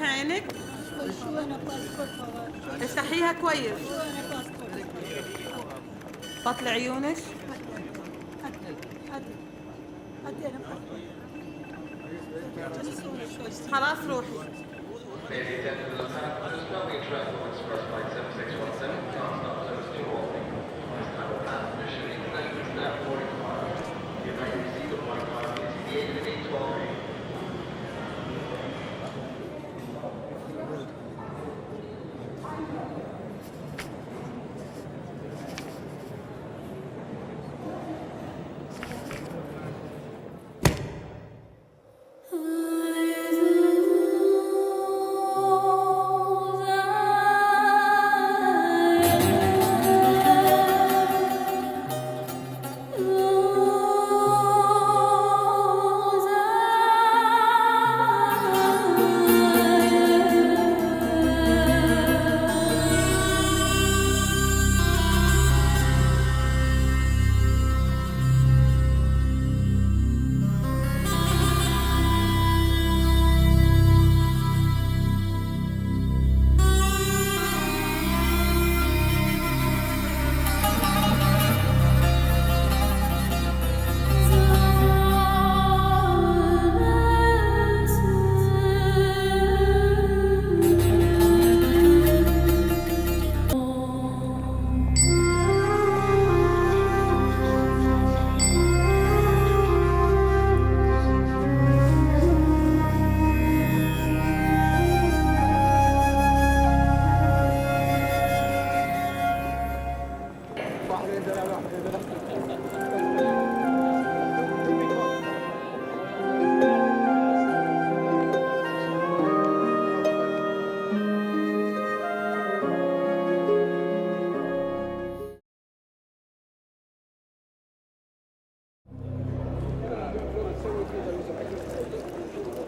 عينك. شو انا باسبور فوار. افتحيها كويس. شو انا باسبور. بطلي عيونك. هدي انا باسبور. خلاص روحي.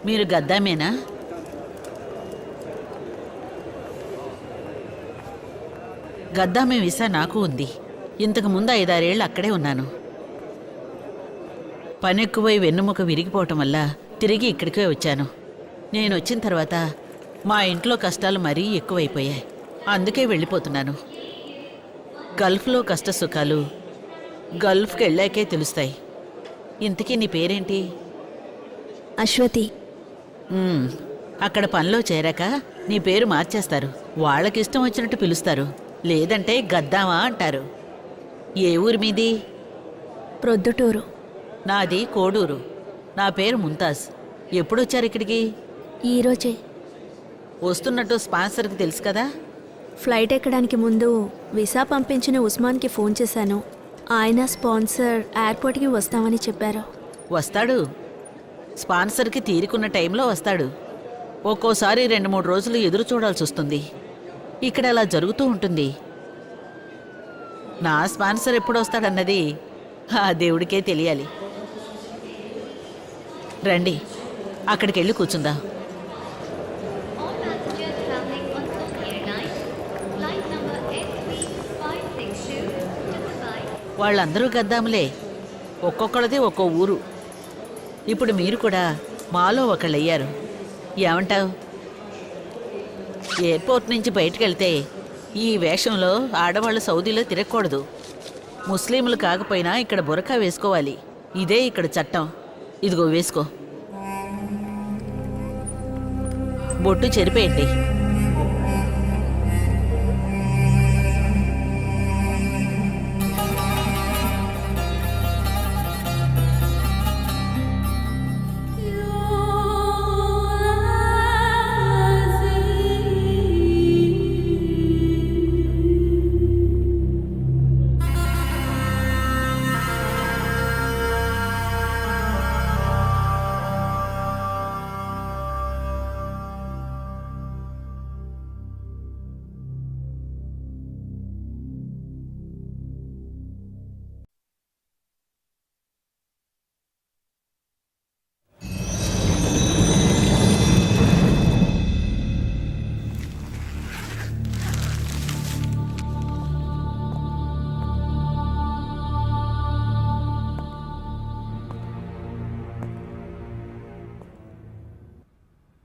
మీరు గద్దామేనా? గద్దామే వీసా నాకు ఉంది. ఇంతకు ముందు 5-6 ఏళ్ళు అక్కడే ఉన్నాను. పని ఎక్కువై వెన్నుముక విరిగిపోవటం వల్ల తిరిగి ఇక్కడికే వచ్చాను. నేను వచ్చిన తర్వాత మా ఇంట్లో కష్టాలు మరీ ఎక్కువైపోయాయి. అందుకే వెళ్ళిపోతున్నాను. గల్ఫ్లో కష్ట సుఖాలు గల్ఫ్కి వెళ్ళాకే తెలుస్తాయి. ఇంతకీ నీ పేరేంటి? అశ్వతి. అక్కడ పనిలో చేరాక నీ పేరు మార్చేస్తారు. వాళ్ళకిష్టం వచ్చినట్టు పిలుస్తారు. లేదంటే గద్దామా అంటారు. ఏ ఊరి మీది? ప్రొద్దుటూరు. నాది కోడూరు. నా పేరు ముంతాజ్. ఎప్పుడొచ్చారు ఇక్కడికి? ఈరోజే. వస్తున్నట్టు స్పాన్సర్కి తెలుసు కదా? ఫ్లైట్ ఎక్కడానికి ముందు వీసా పంపించిన ఉస్మాన్కి ఫోన్ చేశాను. ఆయన స్పాన్సర్ ఎయిర్పోర్ట్కి వస్తామని చెప్పారు. వస్తాడు. స్పాన్సర్కి తీరుకున్న టైంలో వస్తాడు. ఒక్కోసారి 2-3 రోజులు ఎదురు చూడాల్సి వస్తుంది. ఇక్కడ అలా జరుగుతూ ఉంటుంది. నా స్పాన్సర్ ఎప్పుడు వస్తాడన్నది ఆ దేవుడికే తెలియాలి. రండి, అక్కడికి వెళ్ళి కూర్చుందా. వాళ్ళందరూ గద్దాములే. ఒక్కొక్కళ్ళది ఒక్కో ఊరు. ఇప్పుడు మీరు కూడా మాలో ఒకళ్ళయ్యారు. ఏమంటావు? ఎయిర్పోర్ట్ నుంచి బయటకు వెళ్తే ఈ వేషంలో ఆడవాళ్ళు సౌదీలో తిరగకూడదు. ముస్లింలు కాకపోయినా ఇక్కడ బురకా వేసుకోవాలి. ఇదే ఇక్కడ చట్టం. ఇదిగో వేసుకో. బొట్టు చెరిపేయండి.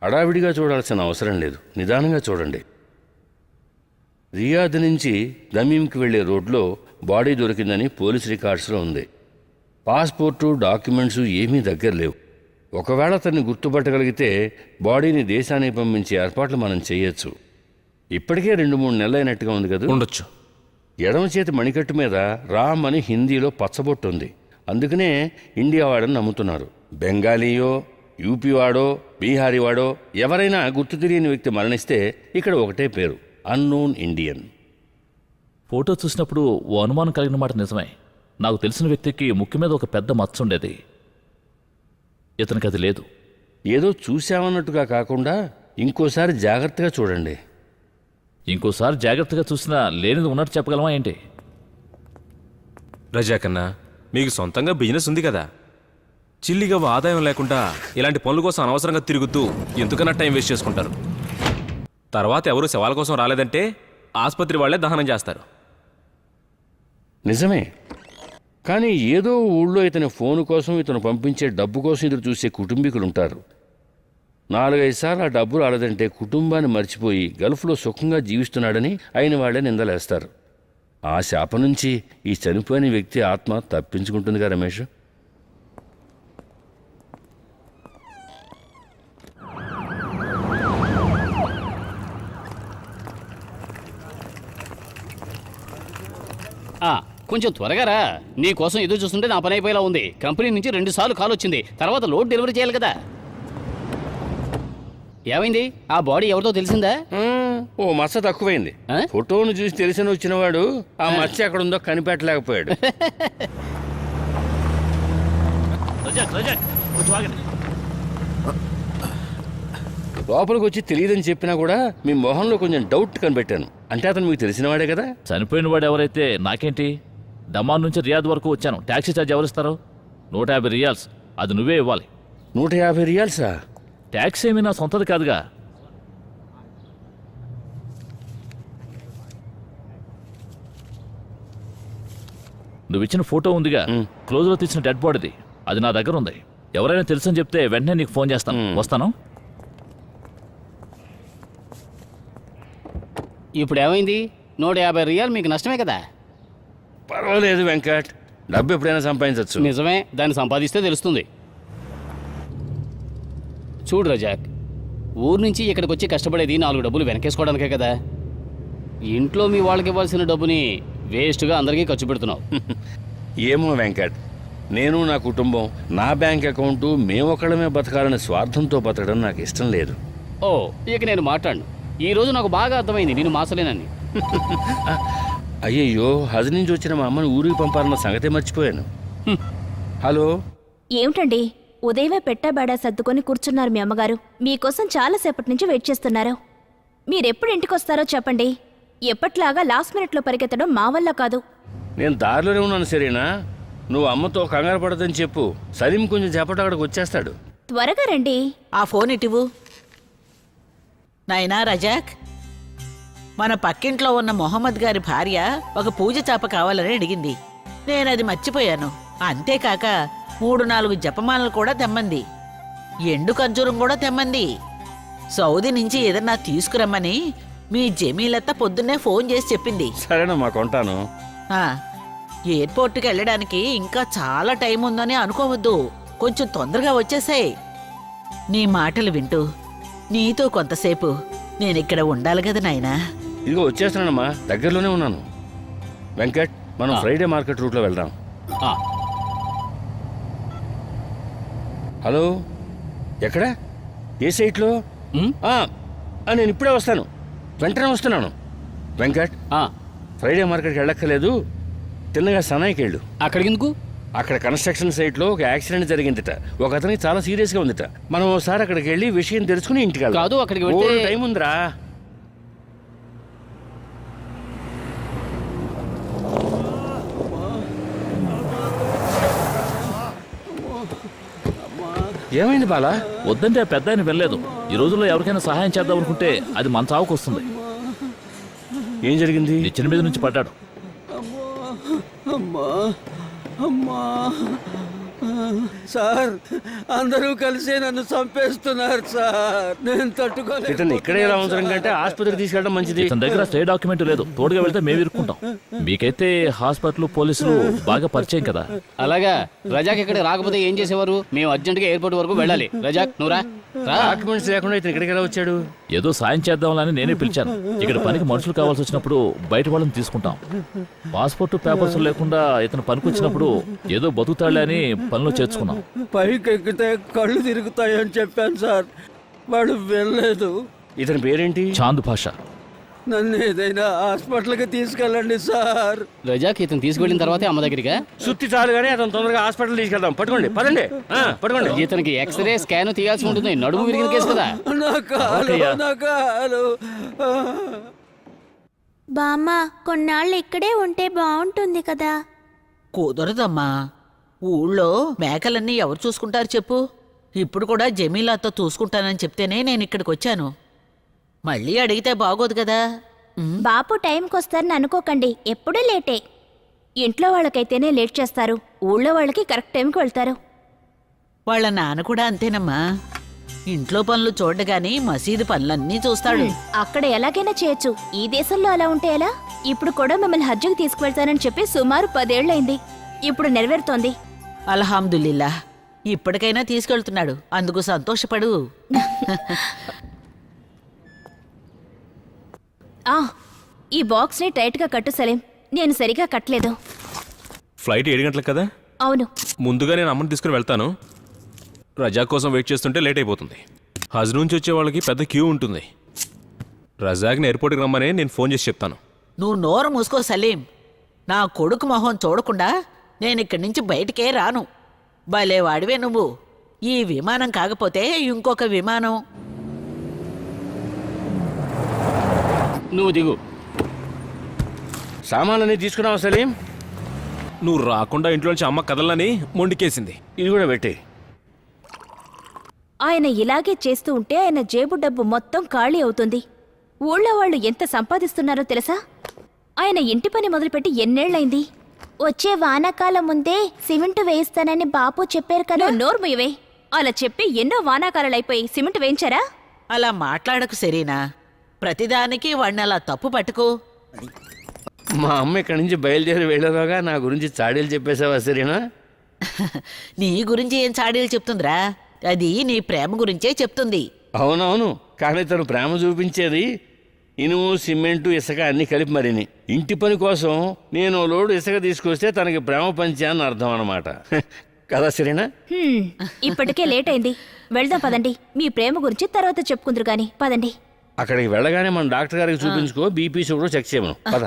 హడావిడిగా చూడాల్సిన అవసరం లేదు, నిదానంగా చూడండి. రియాద్ నుంచి దమీంకి వెళ్లే రోడ్లో బాడీ దొరికిందని పోలీస్ రికార్డ్స్లో ఉంది. పాస్పోర్టు, డాక్యుమెంట్స్ ఏమీ దగ్గర లేవు. ఒకవేళ అతన్ని గుర్తుపట్టగలిగితే బాడీని దేశానికి పంపించే ఏర్పాట్లు మనం చేయొచ్చు. ఇప్పటికే 2-3 నెలలు అయినట్టుగా ఉంది కదా. ఉండొచ్చు. ఎడమ చేతి మణికట్టు మీద రామ్ అని హిందీలో పచ్చబొట్టు ఉంది. అందుకనే ఇండియా వాడని నమ్ముతున్నారు. బెంగాలీయో, యూపీ వాడో, బీహారీ వాడో ఎవరైనా గుర్తు తెలియని వ్యక్తి మరణిస్తే ఇక్కడ ఒకటే పేరు, అన్నోన్ ఇండియన్. ఫోటో చూసినప్పుడు ఓ అనుమానం కలిగిన మాట నిజమే. నాకు తెలిసిన వ్యక్తికి ముక్కు మీద ఒక పెద్ద మచ్చ ఉండేది. ఇతనికి అది లేదు. ఏదో చూశామన్నట్టుగా కాకుండా ఇంకోసారి జాగ్రత్తగా చూడండి. ఇంకోసారి జాగ్రత్తగా చూసినా లేనిది ఉన్నట్టు చెప్పగలమా ఏంటి? రజాకన్నా, మీకు సొంతంగా బిజినెస్ ఉంది కదా. చిల్లిగా ఆదాయం లేకుండా ఇలాంటి పనుల కోసం అనవసరంగా తిరుగుతూ ఎందుకన్నా టైం వేస్ట్ చేసుకుంటారు. తర్వాత ఎవరు శవాల కోసం రాలేదంటే ఆసుపత్రి వాళ్లే దహనం చేస్తారు. నిజమే, కానీ ఏదో ఊళ్ళో ఇతని ఫోన్ కోసం, ఇతను పంపించే డబ్బు కోసం ఎదురు చూసే కుటుంబీకులు ఉంటారు. 4-5 సార్లు ఆ డబ్బు రాలేదంటే కుటుంబాన్ని మర్చిపోయి గల్ఫ్లో సుఖంగా జీవిస్తున్నాడని అయిన వాళ్లే నిందలేస్తారు. ఆ శాపం నుంచి ఈ చనిపోయిన వ్యక్తి ఆత్మ తప్పించుకుంటుందిగా రమేష్. కొంచెం త్వరగా రా. నీ కోసం ఎదురు చూస్తుంటే నా పని అయిపోయేలా ఉంది. కంపెనీ నుంచి 2 సార్లు కాల్ వచ్చింది. తర్వాత లోడ్ డెలివరీ చేయాలి కదా. ఏమైంది? ఆ బాడీ ఎవరితో తెలిసిందా? ఓ మచ్చ తక్కువైంది. ఆ? ఫోటోను చూసి తెలిసిన వచ్చినవాడు ఆ మచ్చ ఎక్కడుందో కనిపెట్టలేకపోయాడు. లోపలికి వచ్చి తెలియదని చెప్పినా కూడా మీ మొహంలో కొంచెం డౌట్ కనిపెట్టాను. అంటే అతను మీకు తెలిసినవాడే కదా. చనిపోయిన వాడు ఎవరైతే నాకేంటి? దమాన్ నుంచి రియాద్ వరకు వచ్చాను. ట్యాక్సీ ఛార్జ్ ఎవరిస్తారు? 150 రియాల్స్. అది నువ్వే ఇవ్వాలి. 150 రియాల్సా? ట్యాక్సీ ఏమీ నా సొంతది కాదుగా. నువ్వు ఇచ్చిన ఫోటో ఉందిగా, క్లోజ్లో తీసిన డెడ్ బాడీది, అది నా దగ్గర ఉంది. ఎవరైనా తెలుసని చెప్తే వెంటనే నీకు ఫోన్ చేస్తాను. వస్తాను. ఇప్పుడు ఏమైంది? 150 రియాల్ మీకు నష్టమే కదా. పర్వాలేదు వెంకట్, డబ్బు ఎప్పుడైనా సంపాదించవచ్చు. నిజమే, దాన్ని సంపాదిస్తే తెలుస్తుంది. చూడు రజాక్, ఊరు నుంచి ఇక్కడికి వచ్చి కష్టపడేది 4 డబ్బులు వెనకేసుకోవడానికే కదా. ఇంట్లో మీ వాళ్ళకి ఇవ్వాల్సిన డబ్బుని వేస్ట్గా అందరికీ ఖర్చు పెడుతున్నావు. ఏమో వెంకట్, నేను నా కుటుంబం, నా బ్యాంక్ అకౌంటు మేమొక్కడమే బతకాలనే స్వార్థంతో బతకడం నాకు ఇష్టం లేదు. ఓ, ఇక నేను మాట్లాడను. ఈ రోజు నాకు బాగా అర్థమైంది నేను మాసలేనని. అయ్యయ్యో, హజ్ నుంచి వచ్చిన మా అమ్మని ఊరికి పంపాలన్న సంగతే మర్చిపోయాను. హలో, ఏమిటండి ఉదయమే పెట్టబేడా సర్దుకొని కూర్చున్నారు మీ అమ్మగారు. మీకోసం చాలాసేపటి నుంచి వెయిట్ చేస్తున్నారు. మీరెప్పుడు ఇంటికి వస్తారో చెప్పండి. ఎప్పట్లాగా లాస్ట్ మినిట్లో పరిగెత్తడం మా వల్ల కాదు. నేను దారిలోనే ఉన్నాను సరేనా? నువ్వు అమ్మతో కంగారు పడదని చెప్పు. సలీం కొంచెం చెప్పట అక్కడికి వచ్చేస్తాడు. త్వరగా రండి. ఆ ఫోన్ ఇటివు. నాయనా రజాక్, మన పక్కింట్లో ఉన్న మొహమ్మద్ గారి భార్య ఒక పూజ చాప కావాలని అడిగింది. నేనది మర్చిపోయాను. అంతేకాక 3-4 జపమాలలు కూడా తెమ్మంది. ఎండు ఖర్జూరం కూడా తెమ్మంది. సౌదీ నుంచి ఏదన్నా తీసుకురమ్మని మీ జమీలత్త పొద్దున్నే ఫోన్ చేసి చెప్పింది. సరేనమ్మా, కొంటాను. ఎయిర్పోర్ట్కి వెళ్ళడానికి ఇంకా చాలా టైం ఉందని అనుకోవద్దు. కొంచెం తొందరగా వచ్చేసాయి. నీ మాటలు వింటూ నీతో కొంతసేపు నేనిక్కడ ఉండాలి కదా నాయనా. ఇదిగో వచ్చేస్తున్నానమ్మా, దగ్గరలోనే ఉన్నాను. వెంకట్, మనం ఫ్రైడే మార్కెట్ రూట్లో వెళ్దాం. హలో, ఎక్కడ? ఏ సైట్లో? నేను ఇప్పుడే వస్తాను, వెంటనే వస్తున్నాను. వెంకట్, ఫ్రైడే మార్కెట్కి వెళ్ళక్కర్లేదు, తిన్నగా సనాయికి వెళ్ళు. అక్కడికి ఎందుకు? అక్కడ కన్స్ట్రక్షన్ సైట్లో ఒక యాక్సిడెంట్ జరిగిందిట. ఒక అతనికి చాలా సీరియస్గా ఉందిట. మనం ఒకసారి అక్కడికి వెళ్ళి విషయం తెలుసుకుని ఇంటికి వెళ్దాం. కాదు, అక్కడికి వెళ్తే టైం ఉందిరా. ఏమైంది బాలా? వద్దంటే ఆ పెద్ద ఆయన వెళ్ళలేదు. ఈ రోజుల్లో ఎవరికైనా సహాయం చేద్దాం అనుకుంటే అది మన చావుకు వస్తుంది. ఏం జరిగింది? నిచ్చెన మీద నుంచి పడ్డాడు. అమ్మా అమ్మా సార్ అందరూ కలిసి నన్ను చంపేస్తున్నారు సార్. నేను తట్టుకోలేదు. ఇతను ఇక్కడే ఎలా ఉంచడం కంటే ఆసుపత్రికి తీసుకెళ్ళడం మంచిది. ఇతని దగ్గర స్టే డాక్యుమెంట్ లేదు, తోడుగా వెళ్తే మేము ఇరుక్కుంటాం. మీకైతే హాస్పిటల్ పోలీసులు బాగా పరిచయం కదా. అలాగా రజాక్ ఇక్కడికి రాకపోతే ఏం చేసేవారు? మేము అర్జెంటుగా ఎయిర్పోర్ట్ వరకు వెళ్ళాలి. రజాక్ నువ్వు రా. డాక్యుమెంట్స్ లేకుండా ఇతను ఇక్కడికి ఎలా వచ్చాడు? ఏదో సాయం చేద్దామని నేనే పిలిచాను. ఇక్కడ పనికి మనుషులు కావాల్సి వచ్చినప్పుడు బయట వాళ్ళని తీసుకుంటాం. పాస్పోర్ట్ పేపర్స్ లేకుండా ఇతను పనికి వచ్చినప్పుడు ఏదో బతుకుతాడులే అని పనిలో చేర్చుకున్నాం. పైకి ఎక్కితే కళ్ళు తిరుగుతాయని చెప్పాను సార్, వాడు వెళ్ళలేదు. ఇతని పేరేంటి? చాంద్ భాష. నన్ను ఏదైనా హాస్పిటల్కి తీసుకెళ్ళండి సార్. రజాక్ ఇతను తీసుకువెళ్ళిన తర్వాతే అమ్మ దగ్గరిగా సుత్తి చాలు కానీ అతను తొందరగా హాస్పిటల్ తీసుకెళ్దాం. పట్టుకోండి, పదండి. పట్టుకోండి. ఇతనికి ఎక్స్రే స్కాన్ తీయాల్సి ఉంటుంది. నడుము విరిగిన కేసు కదా. నా కాలు. బామ్మ కొన్నాళ్ళు ఇక్కడే ఉంటే బాగుంటుంది కదా. కుదరదమ్మా. ఊళ్ళో మేకలన్నీ ఎవరు చూసుకుంటారు చెప్పు? ఇప్పుడు కూడా జమీలాతో చూసుకుంటానని చెప్తేనే నేను ఇక్కడికి వచ్చాను. మళ్ళీ అడిగితే బాగోదు కదా. బాపు టైంకి వస్తారని అనుకోకండి, ఎప్పుడూ లేటే. ఇంట్లో వాళ్ళకైతేనే లేట్ చేస్తారు, ఊళ్ళో వాళ్ళకి కరెక్ట్ టైంకి వెళ్తారు. వాళ్ళ నాన్న కూడా అంతేనమ్మా. ఇంట్లో పనులు చూడగాని మసీదు పనులన్నీ చూస్తాడు. అక్కడ ఎలాగైనా చేయొచ్చు, ఈ దేశంలో అలా ఉంటే ఎలా? ఇప్పుడు కూడా మిమ్మల్ని హజ్జుకి తీసుకువెళ్తానని చెప్పి సుమారు 10 ఏళ్లైంది. ఇప్పుడు నెరవేరుతోంది. అల్హమ్దుల్లిల్లా, ఇప్పటికైనా తీసుకెళ్తున్నాడు, అందుకు సంతోషపడు. ఈ బాక్స్ని టైట్గా కట్టు సలీం. నేను సరిగా కట్టలేదు. ఫ్లైట్ 7 గంటలకు కదా? అవును. ముందుగా నేను అమ్మని తీసుకుని వెళ్తాను. రజాక్ కోసం వెయిట్ చేస్తుంటే లేట్ అయిపోతుంది. హజ్ నుంచి వచ్చే వాళ్ళకి పెద్ద క్యూ ఉంటుంది. రజాక్ని ఎయిర్పోర్ట్కి రమ్మని నేను ఫోన్ చేసి చెప్తాను. నువ్వు నోరు మూసుకో సలీం. నా కొడుకు మొహం చూడకుండా నేను ఇక్కడి నుంచి బయటికే రాను. భలే వాడివే నువ్వు. ఈ విమానం కాకపోతే ఇంకొక విమానం. నువ్వు దిగు. సామాన్లన్నీ తీసుకున్నావా సలీం? నువ్వు రాకుండా ఇంట్లోంచి అమ్మ కదలని మొండికేసింది. ఇది కూడా పెట్టి. ఆయన ఇలాగే చేస్తూ ఉంటే ఆయన జేబు డబ్బు మొత్తం ఖాళీ అవుతుంది. ఊళ్ళో వాళ్ళు ఎంత సంపాదిస్తున్నారో తెలుసా? ఆయన ఇంటి పని మొదలుపెట్టి ఎన్నేళ్లైంది? వచ్చే వానాకాలం ముందే సిమెంట్ వేయిస్తానని బాపు చెప్పారు కదా. నోర్ముయవే. అలా చెప్పి ఎన్నో వానాకాలాలైపోయి సిమెంట్ వేయించారా? అలా మాట్లాడకు సరేనా? ప్రతిదానికి వాడిని అలా తప్పు పట్టుకో. మా అమ్మ ఇక్కడి నుంచి బయలుదేరి వెళ్ళేలోగా నా గురించి చాడీలు చెప్పేసావా సరేనా? నీ గురించి ఏం చాడీలు చెప్తుందిరా? అది నీ ప్రేమ గురించే చెప్తుంది. అవునవును, కానీ తను ప్రేమ చూపించేది ఇనుము, సిమెంటు, ఇసుక అన్నీ కలిపి మరిని. ఇంటి పని కోసం నేను లోడు ఇసుక తీసుకొస్తే తనకి ప్రేమ పంచాన్ని అర్థం అన్నమాట. కదా సరేనా? ఇప్పటికే లేట్ అయింది, వెళ్దాం పదండి. మీ ప్రేమ గురించి తర్వాత చెప్పుకుందరు గాని పదండి. అక్కడికి వెళ్ళగానే మన డాక్టర్ గారికి చూపించుకో, బీపీ షుగర్ చెక్ చేయమను. పద.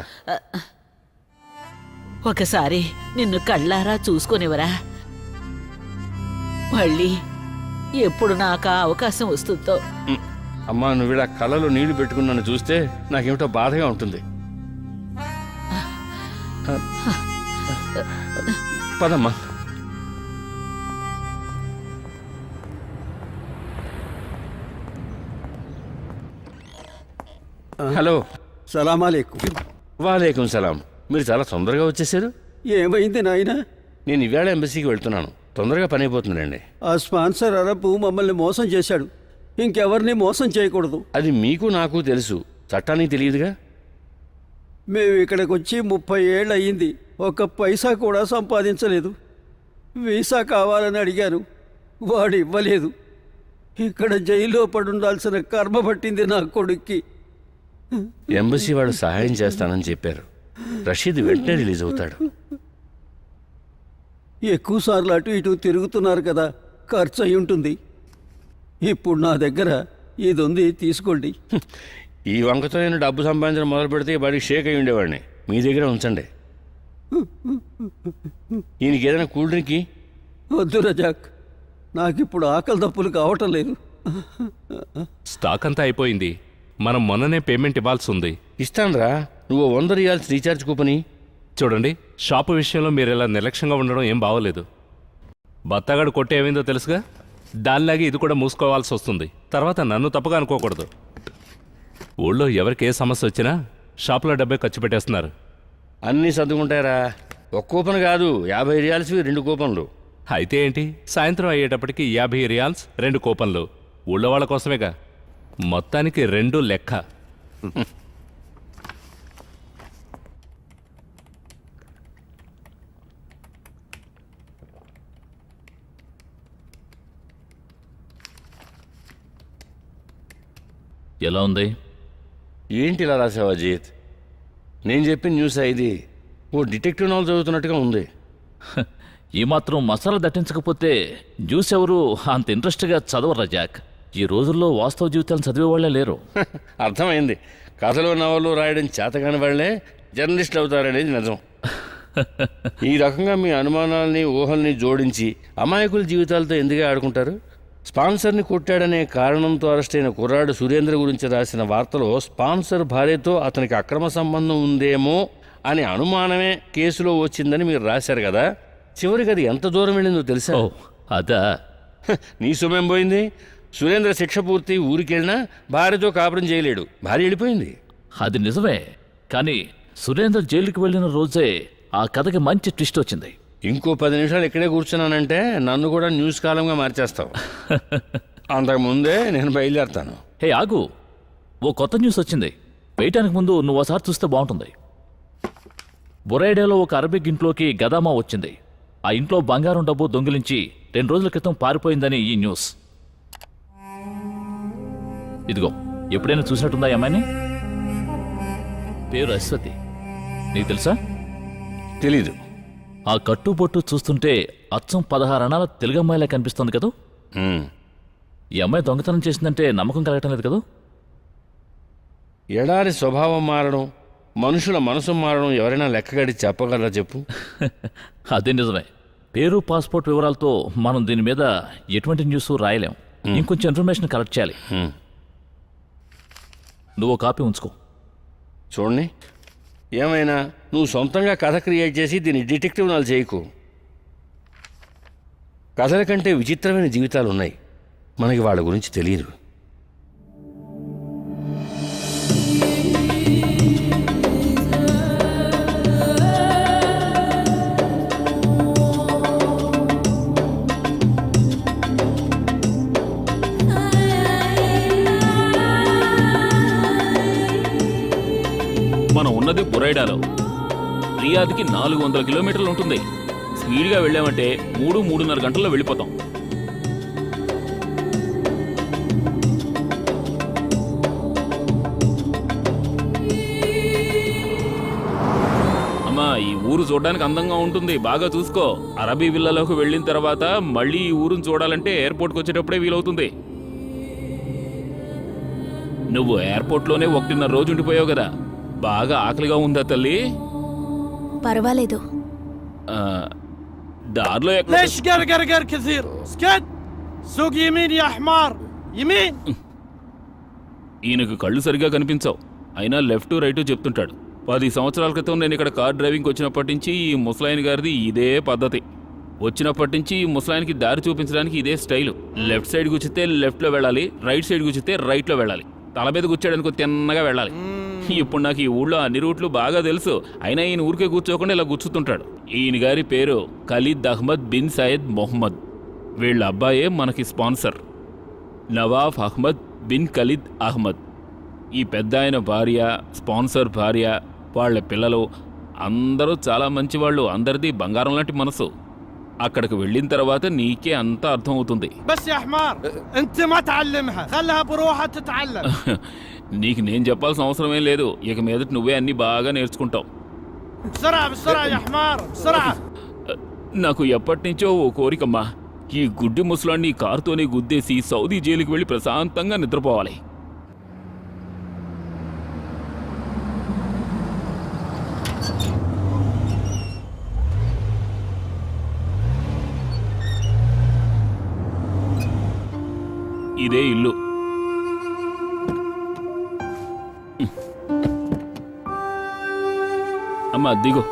ఒకసారి నిన్ను కళ్ళారా చూసుకునివరా? మళ్ళీ ఎప్పుడు నాకు ఆ అవకాశం వస్తుందో. అమ్మా, నువ్వు ఇలా కళ్ళలో నీళ్లు పెట్టుకుని నన్ను చూస్తే నాకేమిటో బాధగా ఉంటుంది. పదమ్మా. హలో. సలాం అలైకుం. వాలేకుం సలాం. మీరు చాలా తొందరగా వచ్చేసారు. ఏమైంది నాయన? నేను ఇవాళ ఎంబసీకి వెళ్తున్నాను, తొందరగా పని అయిపోతుందండి. ఆ స్పాన్సర్ అరబ్ మమ్మల్ని మోసం చేశాడు. ఇంకెవరిని మోసం చేయకూడదు. అది మీకు నాకు తెలుసు, చట్టానికి తెలియదుగా. మేము ఇక్కడికి వచ్చి 30 ఏళ్ళు అయ్యింది, ఒక్క పైసా కూడా సంపాదించలేదు. వీసా కావాలని అడిగాను, వాడు ఇవ్వలేదు. ఇక్కడ జైల్లో పడుండాల్సిన కర్మ పట్టింది నా కొడుక్కి. ఎంబసీ వాడు సహాయం చేస్తానని చెప్పారు. రషీద్ వెంటనే రిలీజ్ అవుతాడు. ఎక్కువసార్లు అటు ఇటు తిరుగుతున్నారు కదా, ఖర్చు అయి ఉంటుంది. ఇప్పుడు నా దగ్గర ఇది ఉంది, తీసుకోండి. ఈ వంకతో నేను డబ్బు సంపాదించడం మొదలు పెడితే వాడికి షేక్ అయి ఉండేవాడిని. మీ దగ్గర ఉంచండి. ఈయనకి ఏదైనా కూల్ డ్రింక్? వద్దు రజాక్, నాకిప్పుడు ఆకలి దప్పులు కావటం లేదు. స్టాక్ అంతా అయిపోయింది. మనం మొన్ననే పేమెంట్ ఇవ్వాల్సి ఉంది. ఇస్తానురా, నువ్వు 100 రియాల్స్ రీఛార్జ్ కూపని. చూడండి, షాపు విషయంలో మీరు ఇలా నిర్లక్ష్యంగా ఉండడం ఏం బాగోలేదు. బత్తగాడు కొట్టి ఏమైందో తెలుసుగా, దానిలాగే ఇది కూడా మూసుకోవాల్సి వస్తుంది. తర్వాత నన్ను తప్పుగా అనుకోకూడదు. ఊళ్ళో ఎవరికి ఏ సమస్య వచ్చినా షాపులో డబ్బే ఖర్చు పెట్టేస్తున్నారు. అన్నీ సర్దుకుంటారా? ఒక్క కూపన్ కాదు, 50 రియాల్స్వి 2 కూపన్లు. అయితే ఏంటి, సాయంత్రం అయ్యేటప్పటికి 50 రియాల్స్ 2 కూపన్లు. ఊళ్ళో వాళ్ళ కోసమేగా. మొత్తానికి 2 లెక్క. ఎలా ఉంది? ఏంటి ఇలా రాసావు అజిత్? నేను చెప్పిన న్యూస్ ఇది ఓ డిటెక్టివ్ నావల్ చదువుతున్నట్టుగా ఉంది. ఈ మాత్రం మసాలా దట్టించకపోతే న్యూస్ ఎవరు అంత ఇంట్రెస్ట్గా చదవరు రజాక్. ఈ రోజుల్లో వాస్తవ జీవితాలను చదివే వాళ్ళే లేరు. అర్థమైంది. కథలు నవలు రాయడం చేతకాని వాళ్లే జర్నలిస్టులు అవుతారనేది నిజం. ఈ రకంగా మీ అనుమానాల్ని ఊహల్ని జోడించి అమాయకుల జీవితాలతో ఎందుకే ఆడుకుంటారు? స్పాన్సర్ని కొట్టాడనే కారణంతో అరెస్ట్ అయిన కుర్రాడు సురేంద్ర గురించి రాసిన వార్తలో స్పాన్సర్ భార్యతో అతనికి అక్రమ సంబంధం ఉందేమో అనే అనుమానమే కేసులో వచ్చిందని మీరు రాశారు కదా. చివరికి అది ఎంత దూరం వెళ్ళిందో తెలుసా? అదా? నీ సొమ్మేం పోయింది? సురేంద్ర శిక్ష పూర్తి ఊరికెళ్ళినా భార్యతో కాపురం చేయలేడు. భార్య వెళ్ళిపోయింది. అది నిజమే, కానీ సురేంద్ర జైలుకి వెళ్ళిన రోజే ఆ కథకి మంచి ట్విస్ట్ వచ్చింది. ఇంకో 10 నిమిషాలు ఇక్కడే కూర్చున్నానంటే నన్ను కూడా న్యూస్ కాలంగా మార్చేస్తావు. అంతకుముందే నేను బయలుదేరుతాను. హే ఆగు, ఓ కొత్త న్యూస్ వచ్చింది. వేయటానికి ముందు నువ్వు ఒకసారి చూస్తే బాగుంటుంది. బొరైడాలో ఒక అరబిక్ ఇంట్లోకి గదామా వచ్చింది. ఆ ఇంట్లో బంగారం డబ్బు దొంగిలించి 2 రోజుల క్రితం పారిపోయిందని ఈ న్యూస్. ఇదిగో, ఎప్పుడైనా చూసినట్టుందా ఈ అమ్మాయిని? పేరు అశ్వతి. నీకు తెలుసా? తెలీదు. ఆ కట్టుబొట్టు చూస్తుంటే అచ్చం 16 అణాల తెలుగమ్మాయిలా కనిపిస్తుంది కదూ. ఈ అమ్మాయి దొంగతనం చేసిందంటే నమ్మకం కలగటం లేదు కదూ. ఎడారి స్వభావం మారడం, మనుషుల మనసు మారడం ఎవరైనా లెక్కగడి చెప్పగలరా చెప్పు? అదే నిజమే. పేరు పాస్పోర్ట్ వివరాలతో మనం దీని మీద ఎటువంటి న్యూస్ రాయలేం. ఇంకొంచెం ఇన్ఫర్మేషన్ కలెక్ట్ చేయాలి. నువ్వు కాపీ ఉంచుకో. చూడండి, ఏమైనా నువ్వు సొంతంగా కథ క్రియేట్ చేసి దీన్ని డిటెక్టివ్ నాలు చేయకు. కథల కంటే విచిత్రమైన జీవితాలు ఉన్నాయి. మనకి వాళ్ళ గురించి తెలియదు. మనం ఉన్నది బురైడాలో. రియాద్కి 400 కిలోమీటర్లు ఉంటుంది. స్పీడ్గా వెళ్ళామంటే 3-3.5 గంటల్లో వెళ్ళిపోతాం. అమ్మా, ఈ ఊరు చూడడానికి అందంగా ఉంటుంది. బాగా చూసుకో. అరబీ విల్లాలోకి వెళ్ళిన తర్వాత మళ్ళీ ఈ ఊరుని చూడాలంటే ఎయిర్పోర్ట్కి వచ్చేటప్పుడే వీలవుతుంది. నువ్వు ఎయిర్పోర్ట్లోనే 1.5 రోజు ఉండిపోయావు కదా. బాగా ఆకలిగా ఉందా తల్లి? పర్వాలేదు. దారిలో ليش قرقر كثير؟ اسكت. سوق يمين يا حمار. يمين. ఈయనకు కళ్ళు సరిగా కనిపించవు, అయినా లెఫ్ట్ రైట్ చెప్తుంటాడు. 10 సంవత్సరాల క్రితం నేను ఇక్కడ కార్ డ్రైవింగ్ వచ్చినప్పటి నుంచి ఈ ముసలాయన గారిది ఇదే పద్ధతి. వచ్చినప్పటి నుంచి ఈ ముసలాయనకి దారి చూపించడానికి ఇదే స్టైలు. లెఫ్ట్ సైడ్ కూర్చితే లెఫ్ట్లో వెళ్ళాలి, రైట్ సైడ్ కూర్చితే రైట్లో వెళ్ళాలి. తల మీద కూర్చోడానికి తిన్నగా వెళ్ళాలి. ఇప్పుడు నాకు ఈ ఊళ్ళో అన్ని రూట్లు బాగా తెలుసు. అయినా ఈయన ఊరికే కూర్చోకుండా ఇలా కూర్చుతుంటాడు. ఈయన గారి పేరు Khalid Ahmed bin Sayed Mohammed. వీళ్ళ అబ్బాయే మనకి sponsor, Nawaf Ahmed bin Khalid Ahmed. ఈ పెద్ద ఆయన భార్య, స్పాన్సర్ భార్య, వాళ్ళ పిల్లలు అందరూ చాలా మంచివాళ్ళు. అందరిది బంగారం లాంటి మనసు. అక్కడికి వెళ్ళిన తర్వాత నీకే అంతా అర్థమవుతుంది. నీకు నేను చెప్పాల్సిన అవసరమేం లేదు. ఇక మీదట నువ్వే అన్ని బాగా నేర్చుకుంటావు. నాకు ఎప్పటి నుంచో ఓ కోరికమ్మా. ఈ గుడ్డి ముసలాన్ని కారుతోనే గుద్దేసి సౌదీ జైలుకి వెళ్ళి ప్రశాంతంగా నిద్రపోవాలి. ఇదే ఇల్లు. అమ్మా దిగు.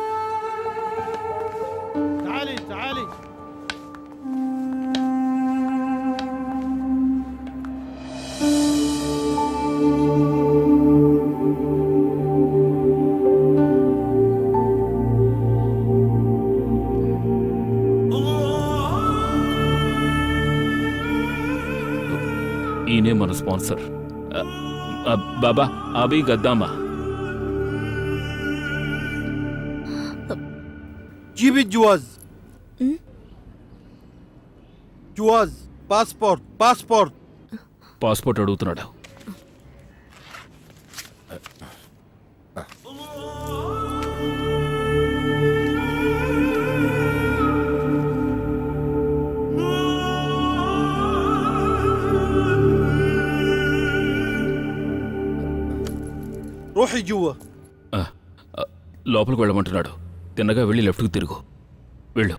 ఈయనే మన స్పాన్సర్. బాబా అభి గద్దామా. جيب الجواز. جواز باسبورت. పాస్పోర్ట్ అడుగుతున్నాడు. روحي جوا. లోపలికి వెళ్ళమంటున్నాడు. తిన్నగా వెళ్ళి లెఫ్ట్కి తిరుగు. వెళ్ళు.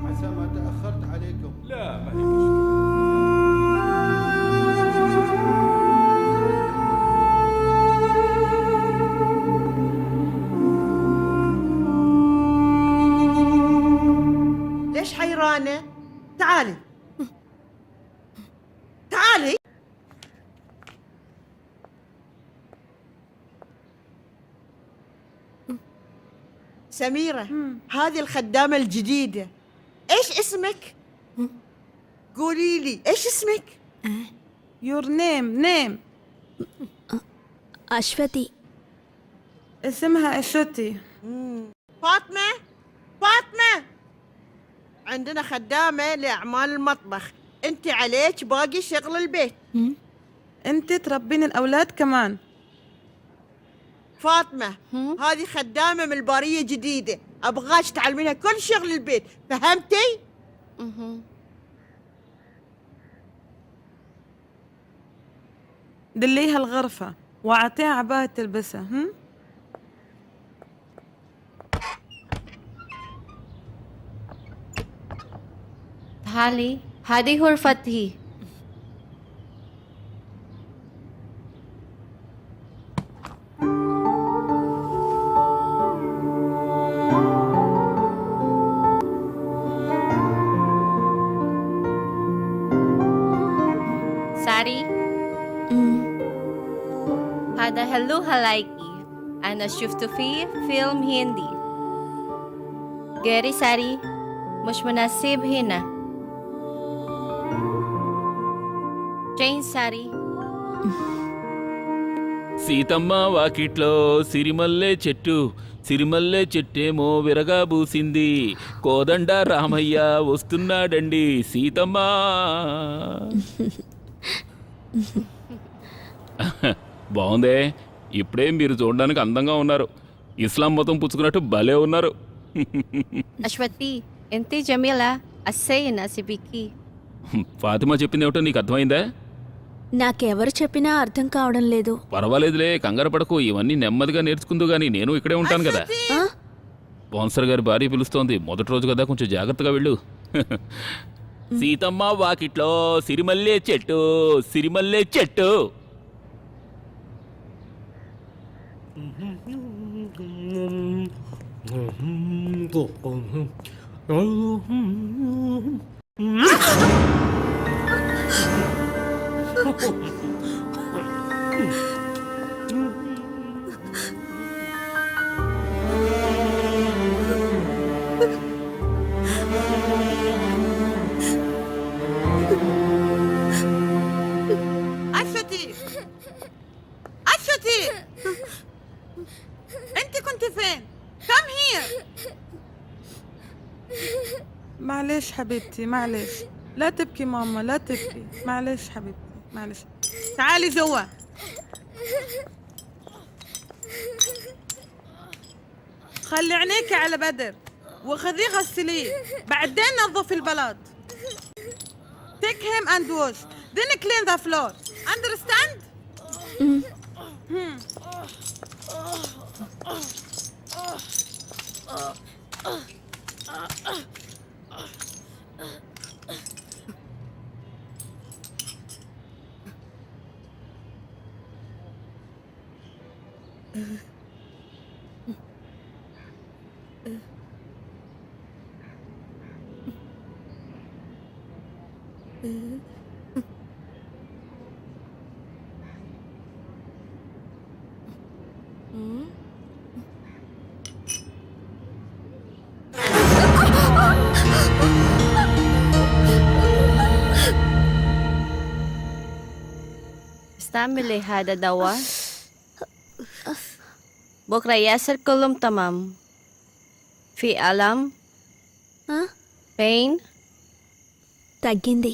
عسى ما تأخرت عليكم. لا ما هي ليش حيرانة؟ تعالي تعالي. سميرة هذه الخدامة الجديدة. ايش اسمك؟ قولي لي ايش اسمك؟ Your name. అశ్వతి. اسمها أشوتي. فاطمة عندنا خدامة لأعمال المطبخ، انت عليك باقي شغل البيت. أنت تربين الأولاد كمان. فاطمة هذه خدامة من البارية جديدة، أبغاك تعلمينها كل شغل البيت، فهمتي؟ دليها الغرفة وأعطيها عباية تلبسها. تعالي هذه غرفتي. ساري هذا هلو هلايكي. أنا شفته فيه فيلم هندي. غيري ساري مش مناسب هنا. جين ساري. సీతమ్మ వాకిట్లో సిరిమల్లె చెట్టు, సిరిమల్లె చెట్టేమో విరగా బూసింది, కోదండ రామయ్య వస్తున్నాడండి సీతమ్మ. బాగుందే. ఇప్పుడే మీరు చూడడానికి అందంగా ఉన్నారు. ఇస్లాం మతం పుచ్చుకున్నట్టు భలే ఉన్నారు. అశ్వతి ఎంతి జమీలా అస్సయ్య నసిబికి. ఫాతిమా చెప్పింది ఏమిటో నీకు అర్థమైందా? నాకెవరు చెప్పినా అర్థం కావడం లేదు. పర్వాలేదులే, కంగారు పడకు. ఇవన్నీ నెమ్మదిగా నేర్చుకుందు గానీ నేను ఇక్కడే ఉంటాను కదా. స్పాన్సర్ గారి భార్య పిలుస్తోంది. మొదటి రోజు కదా, కొంచెం జాగ్రత్తగా వెళ్ళు. సీతమ్మ వాకిట్లో సిరిమల్లె చెట్టు, సిరిమల్లె చెట్టు. أشوتي أنت كنت فين؟ Come here. معلش حبيبتي معلش. لا تبكي ماما لا تبكي. معلش حبيبتي معلش. تعالي جوا. خلي عينيك على بدر وخذيه غسليه، بعدين نظف البلاط. Take him and wash. Then clean the floor. Understand? تعمل هذا دواء بكرة ياسر كلهم تمام في ألم pain తగ్గింది.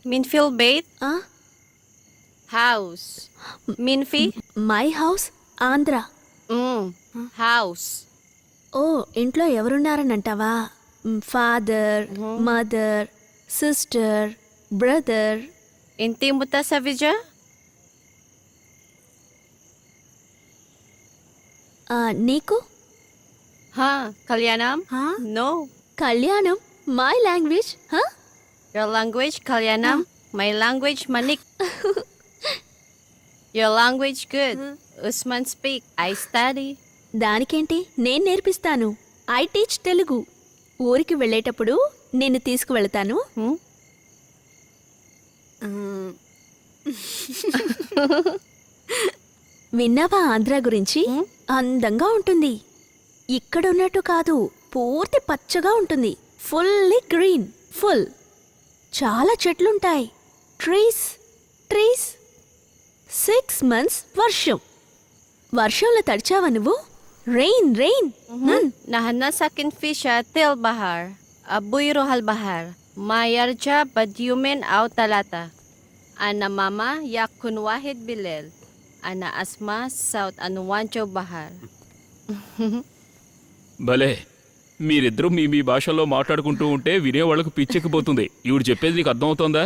مين في البيت house مين في my house Andhra. house ఓ ఇంట్లో ఎవరున్నారనంటావా? Father, mother, sister, brother. انتي متزوجة నీకు? ها كليانام no కళ్యాణం my language. your language Kalyanam my language Manik your language good Usman speak I study దానికేంటి, నేను నేర్పిస్తాను. I teach Telugu. ఊరికి వెళ్ళేటప్పుడు నిన్ను తీసుకువెళ్తాను. విన్నావా ఆంధ్ర గురించి? అందంగా ఉంటుంది. ఇక్కడ ఉన్నట్టు కాదు, పూర్తి పచ్చగా ఉంటుంది. Fully green, full. చాలా చెట్లుంటాయి. Trees trees. 6 months వర్షం. వర్షంలో తడిచావా నువ్వు? Rain rain. نحن ساكن في شاطئ البحر أبوي روح البحر ما يرجع بعد يومين أو 3 أنا ماما يكون 1 بالليل أنا أسمع صوت أنوان جو بحر భలే మీరిద్దరూ మీ మీ భాషల్లో మాట్లాడుకుంటూ ఉంటే వినేవాళ్ళకు పిచ్చెక్కిపోతుంది. ఈవిడ చెప్పేది నీకు అర్థమవుతోందా?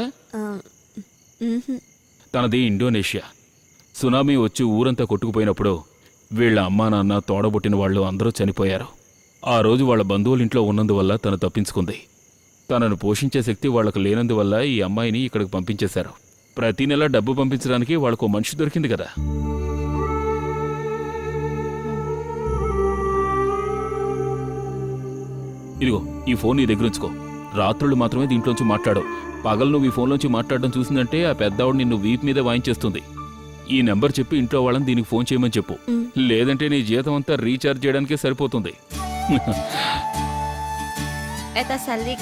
తనది ఇండోనేషియా. సునామీ వచ్చి ఊరంతా కొట్టుకుపోయినప్పుడు వీళ్ళ అమ్మా నాన్న తోడబుట్టిన వాళ్ళు అందరూ చనిపోయారు. ఆ రోజు వాళ్ళ బంధువుల ఇంట్లో ఉన్నందువల్ల తను తప్పించుకుంది. తనను పోషించే శక్తి వాళ్లకు లేనందువల్ల ఈ అమ్మాయిని ఇక్కడికి పంపించేశారు. ప్రతి నెల డబ్బు పంపించడానికి వాళ్ళకు మనిషి దొరికింది కదా. ఇదిగో ఈ ఫోన్ నీ దగ్గర ఉంచుకో. రాత్రులు మాత్రమే దీంట్లోంచి మాట్లాడు. పగలు నువ్వు ఈ ఫోన్లోంచి మాట్లాడడం చూసిందంటే ఆ పెద్దవాడు నిన్ను వీపు మీద వాయించేస్తుంది. ఈ నెంబర్ చెప్పి ఇంట్లో వాళ్ళని దీనికి ఫోన్ చేయమని చెప్పు. లేదంటే నీ జీతం అంతా రీఛార్జ్ చేయడానికే సరిపోతుంది. Eta salik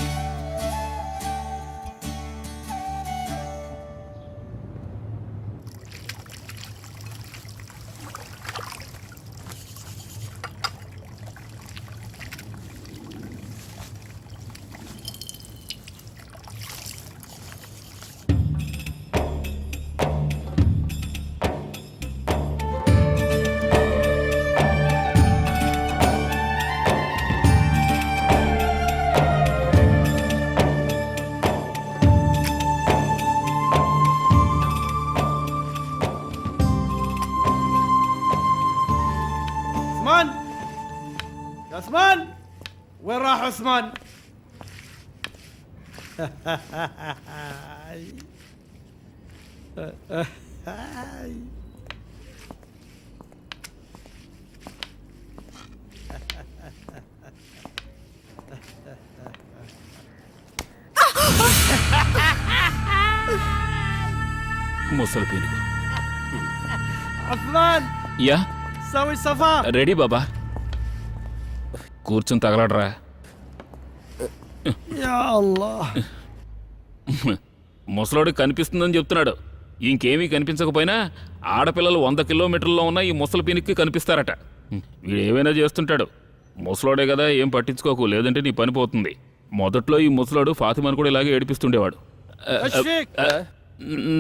عثمان يا عثمان وين راح عثمان؟ ముసలి పీనుగు. عثمان యా سوي صفار. రెడీ బాబా. కూర్చుని తగలడరా. يا الله ముసలోడికి కనిపిస్తుందని చెప్తున్నాడు. ఇంకేమీ కనిపించకపోయినా ఆడపిల్లలు 100 కిలోమీటర్లో ఉన్న ఈ ముసలి పీనికి కనిపిస్తారట. వీడు ఏమైనా చేస్తుంటాడు. ముసలోడే కదా, ఏం పట్టించుకోకు, లేదంటే నీ పని పోతుంది. మొదట్లో ఈ ముసలోడు ఫాతిమాను కూడా ఇలాగే ఏడిపిస్తుండేవాడు.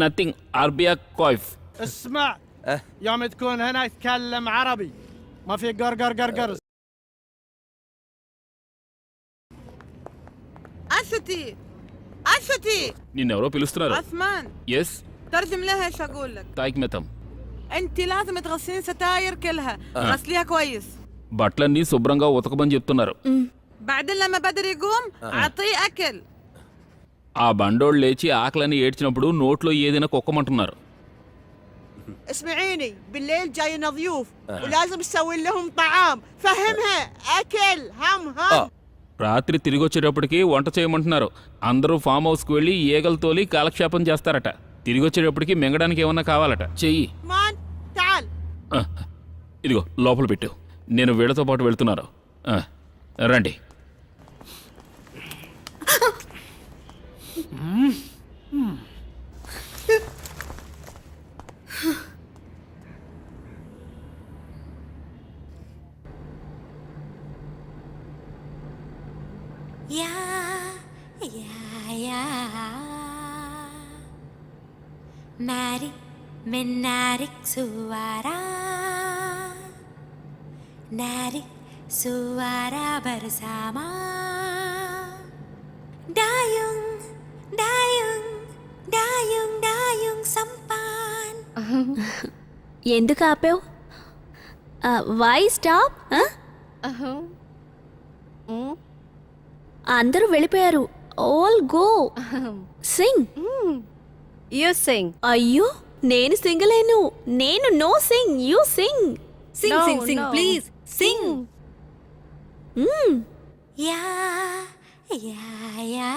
నథింగ్ అర్బియా కాయిఫ్. اسمع يوم تكون هنا يتكلم عربي ما في قرقر قرقر. أشتي أشتي నిన్నెవరో పిలుస్తున్నారు. عثمان ఎస్ ترجم لها ايش اقول لك. తాయిక్మెతం. انت لازم تغسلين ستاير كلها غسليها كويس. బట్టలన్నీ శుభ్రంగా ఉతకమని చెప్తున్నారు. بعدين لما بدر يقوم اعطيه اكل. ఆ బండోళ్ళు లేచి ఆకలని ఏడ్చినప్పుడు నోట్లో ఏదైనా కుక్కమంటున్నారు. اسمعيني بالليل جاينا ضيوف ولازم تسوي لهم طعام فهمها اكل هم రాత్రి తిరిగి వచ్చేటప్పటికి వంట చేయమంటున్నారు. అందరూ ఫామ్ హౌస్కి వెళ్ళి ఈగలు తోలి కాలక్షేపం చేస్తారట. తిరిగి వచ్చేటప్పటికి మింగడానికి ఏమన్నా కావాలట. చెయ్యి. مان تعال ఇదిగో లోపల పెట్టు. నేను వీళ్ళతో పాటు వెళ్తున్నాను. రండి. Narik menarik suara, narik suara bersama. Dayung, dayung, dayung, dayung sampan. ఎందుకు ఆపావు? Why stop? అందరూ వెళ్ళిపోయారు. All go sing. You sing. అయ్యో నేను సింగలేను. నేను no sing. You sing. Sing, no, sing, sing, no. Please. Sing. Ya, ya, ya.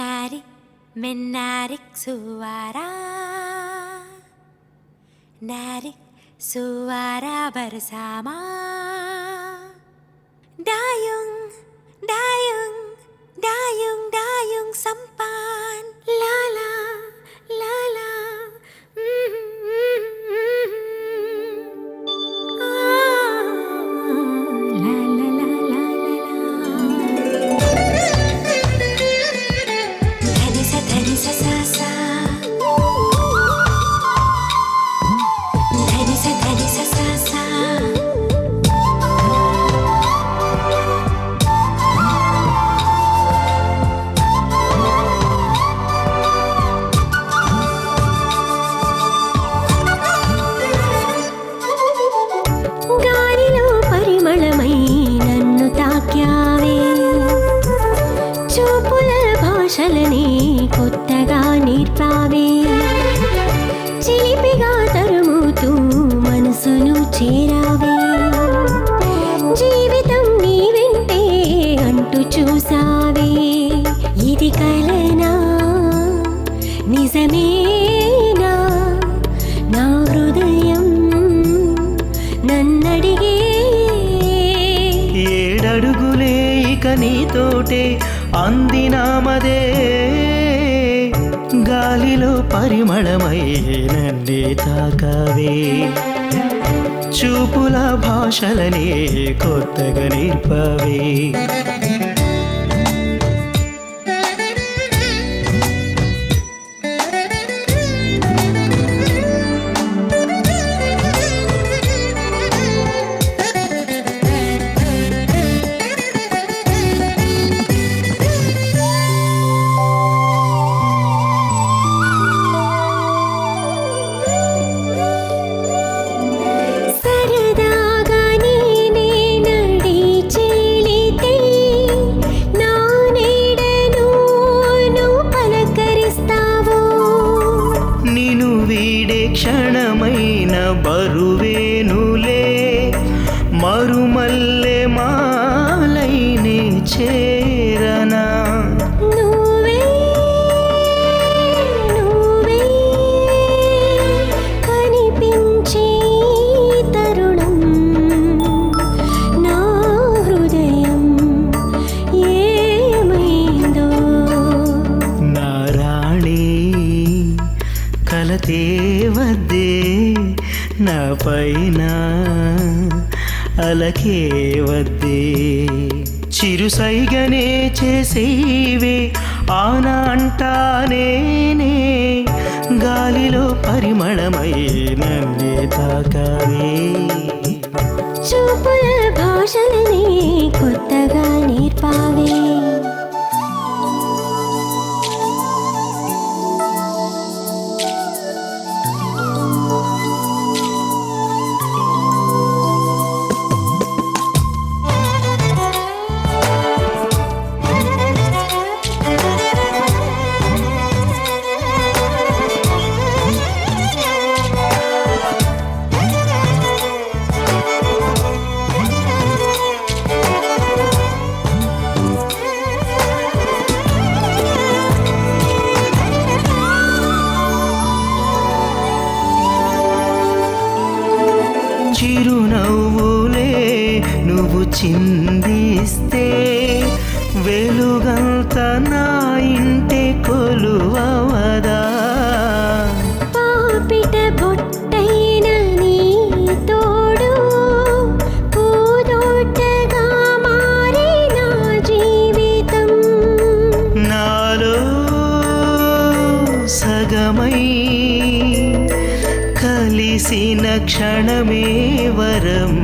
Narik menarik suara, narik suara bersama. Dayung, dayung, dayung, dayung sampan. La la, la la. La la la la la la. Dhani sa sa sa. Dhani sa sa sa. గాలిలో పరిమళమై నన్ను తాక్యావే, చూపుల భాషలని కొత్తగా నేర్పావే, చిలిపిగా తరుముతూ మనసును చేరావే, జీవితం నీ వెంటే అంటూ చూసావే. ఇది కలనా నిజమేనా? నా హృదయం నన్నడిగే. ఏడడుగులే ఇక నీతోటే అందినామదే, గాలిలో పరిమళమై నన్నే తాకావే, చూపుల భాషలనే కొత్తగా నేర్పవే. సరదాగా నేనే నడిచెళితే నా నీడను నువ్వు పలకరిస్తావో. నిను వీడే క్షణమైన బరువేనులే, మరుమల్లె మాలైనే చేరనా. నువ్వే నువ్వే కనిపించే తరుణం, నా హృదయం ఏమైందో. నా రాణి కలతే వద్దే, నా పైన అలకే వద్దే, చిరుసైగనే చేసేవే ఆనా అంటానేనే, గాలిలో పరిమళమై నన్నే తాకావే. చూపుల భాషలని కొత్తగా నేర్పావే. చిరునవ్వులే నువ్వు చిందిస్తే, వెలుగంత నా ఇంటే కొలువవదా. పాపిట బొట్టైన నీ తోడు పూదోటగా మారి నా క్షణమే వరం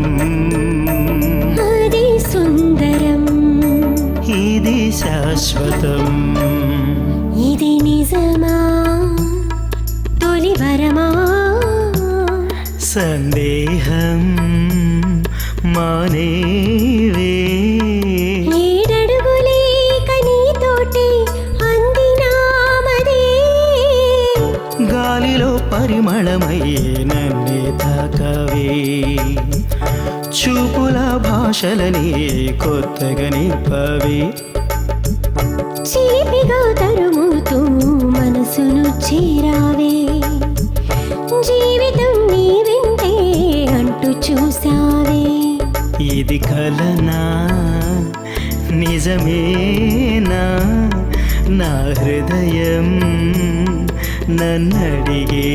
అది సుందరం ఇది శాశ్వతం ఇది నిజమా తొలి వరమా సందేహం మానేవే ఏడడుగులేక నీతోటి అందినామదే గాలిలో పరిమళమయ్యే నన్నే తాకవే చూపుల భాషలని కొత్తగా నింపవే చిలిపిగా తరుముతూ మనసును చేరావే జీవితం నీ వింటే అంటూ చూసావే ఇది కలనా నిజమేనా నా హృదయం నన్నడిగే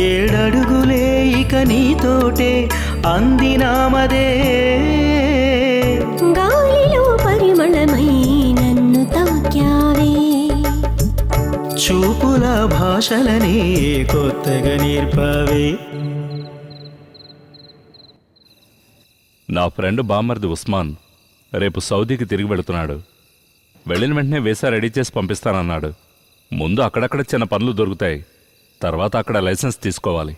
ఏడడుగులే ఇక నీతోటే అందినామదే గాలిలో పరిమళమై నన్ను తాక్యావే చూపుల భాషలని కొత్తగా నేర్పవే నా ఫ్రెండ్ బామ్మర్ది ఉస్మాన్ రేపు సౌదీకి తిరిగి వెళుతున్నాడు. వెళ్ళిన వెంటనే వీసా రెడీ చేసి పంపిస్తానన్నాడు. ముందు అక్కడక్కడ చిన్న పనులు దొరుకుతాయి, తర్వాత అక్కడ లైసెన్స్ తీసుకోవాలి.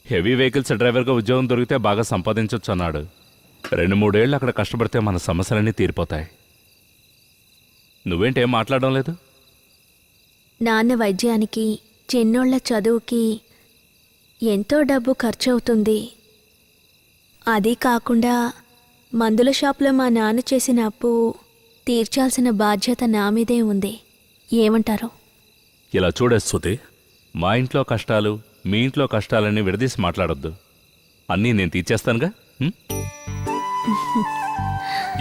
హెవీ వెహికల్స్ డ్రైవర్గా ఉద్యోగం దొరికితే బాగా సంపాదించవచ్చు అన్నాడు. 2-3 ఏళ్ళు అక్కడ కష్టపడితే మన సమస్యలన్నీ తీరిపోతాయి. నువ్వేంటేం మాట్లాడడం లేదు? నాన్న వైద్యానికి చిన్నోళ్ల చదువుకి ఎంతో డబ్బు ఖర్చవుతుంది. అది కాకుండా మందుల షాప్లో మా నాన్న చేసిన అప్పు తీర్చాల్సిన బాధ్యత నా మీదే ఉంది. ఏమంటారు? ఇలా చూడే శృతి, మా ఇంట్లో కష్టాలు మీ ఇంట్లో కష్టాలన్నీ విడదీసి మాట్లాడొద్దు. అన్నీ నేను తీర్చేస్తానుగా.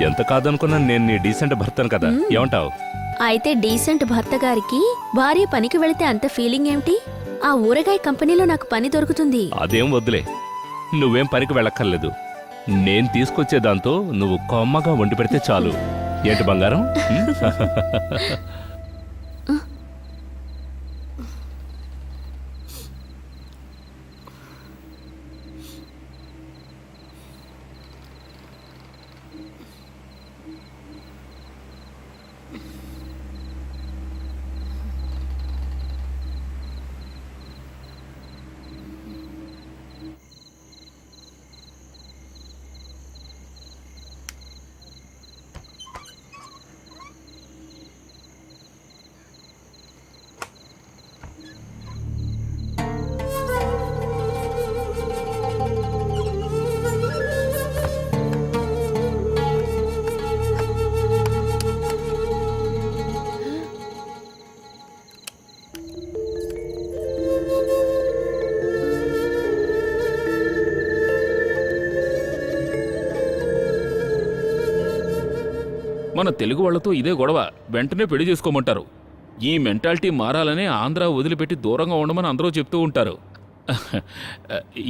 ఎంత కాదనుకున్నా నేను నీ డీసెంట్ భర్తను కదా, ఏమంటావు? అయితే డీసెంట్ భర్త గారికి భార్య పనికి వెళితే అంత ఫీలింగ్ ఏమిటి? ఆ ఊరగాయ కంపెనీలో నాకు పని దొరుకుతుంది. అదేం వద్దులే, నువ్వేం పనికి వెళ్ళక్కర్లేదు. నేను తీసుకొచ్చే దాంతో నువ్వు కొమ్మగా వండి పెడితే చాలు. ఏంటి బంగారం? మన తెలుగు వాళ్లతో ఇదే గొడవ. వెంటనే పెళ్లి చేసుకోమంటారు. ఈ మెంటాలిటీ మారాలని ఆంధ్ర వదిలిపెట్టి దూరంగా ఉండమని అందరూ చెప్తూ ఉంటారు.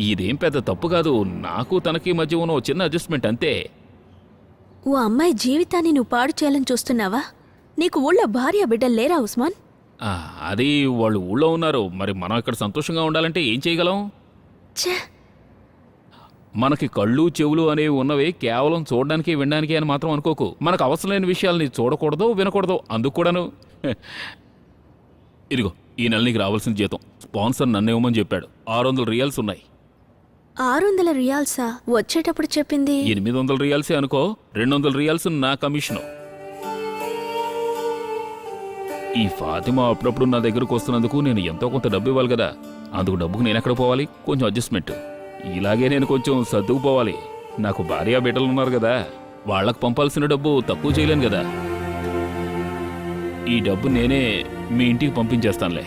ఇదేం పెద్ద తప్పు కాదు. నాకు తనకి మధ్య ఉన్న ఓ చిన్న అడ్జస్ట్మెంట్ అంతే. ఓ అమ్మాయి జీవితాన్ని నువ్వు పాడు చేయాలని చూస్తున్నావా? నీకు ఊళ్ళో భార్య బిడ్డలు లేరా ఉస్మాన్? అది వాళ్ళు ఊళ్ళో ఉన్నారు. మరి మనం ఇక్కడ సంతోషంగా ఉండాలంటే ఏం చేయగలం? మనకి కళ్ళు చెవులు అనేవి ఉన్నవి కేవలం చూడడానికి వినడానికి అని మాత్రం అనుకోకు. మనకు అవసరం లేని విషయాల్ని చూడకూడదు, వినకూడదు. అందుకు కూడాను ఇదిగో ఈ నెల నీకు రావాల్సిన జీతం స్పాన్సర్ నన్ను ఇవ్వమని చెప్పాడు. 600 రియాల్స్ ఉన్నాయి. 600 రియాల్సా? వచ్చేటప్పుడు చెప్పింది 800 రియాల్సే అనుకో. 200 రియాల్స్ నా కమిషను. ఈ ఫాతిమా అప్పుడప్పుడు నా దగ్గరకు వస్తున్నందుకు నేను ఎంతో కొంత డబ్బు ఇవ్వాలి కదా. అందుకు డబ్బుకు నేను ఎక్కడ పోవాలి? కొంచెం అడ్జస్ట్మెంట్. ఇలాగే నేను కొంచెం సర్దుకుపోవాలి. నాకు భార్య బిడ్డలు ఉన్నారు కదా, వాళ్లకు పంపాల్సిన డబ్బు తక్కువ చేయలేను కదా. ఈ డబ్బు నేనే మీ ఇంటికి పంపించేస్తానులే.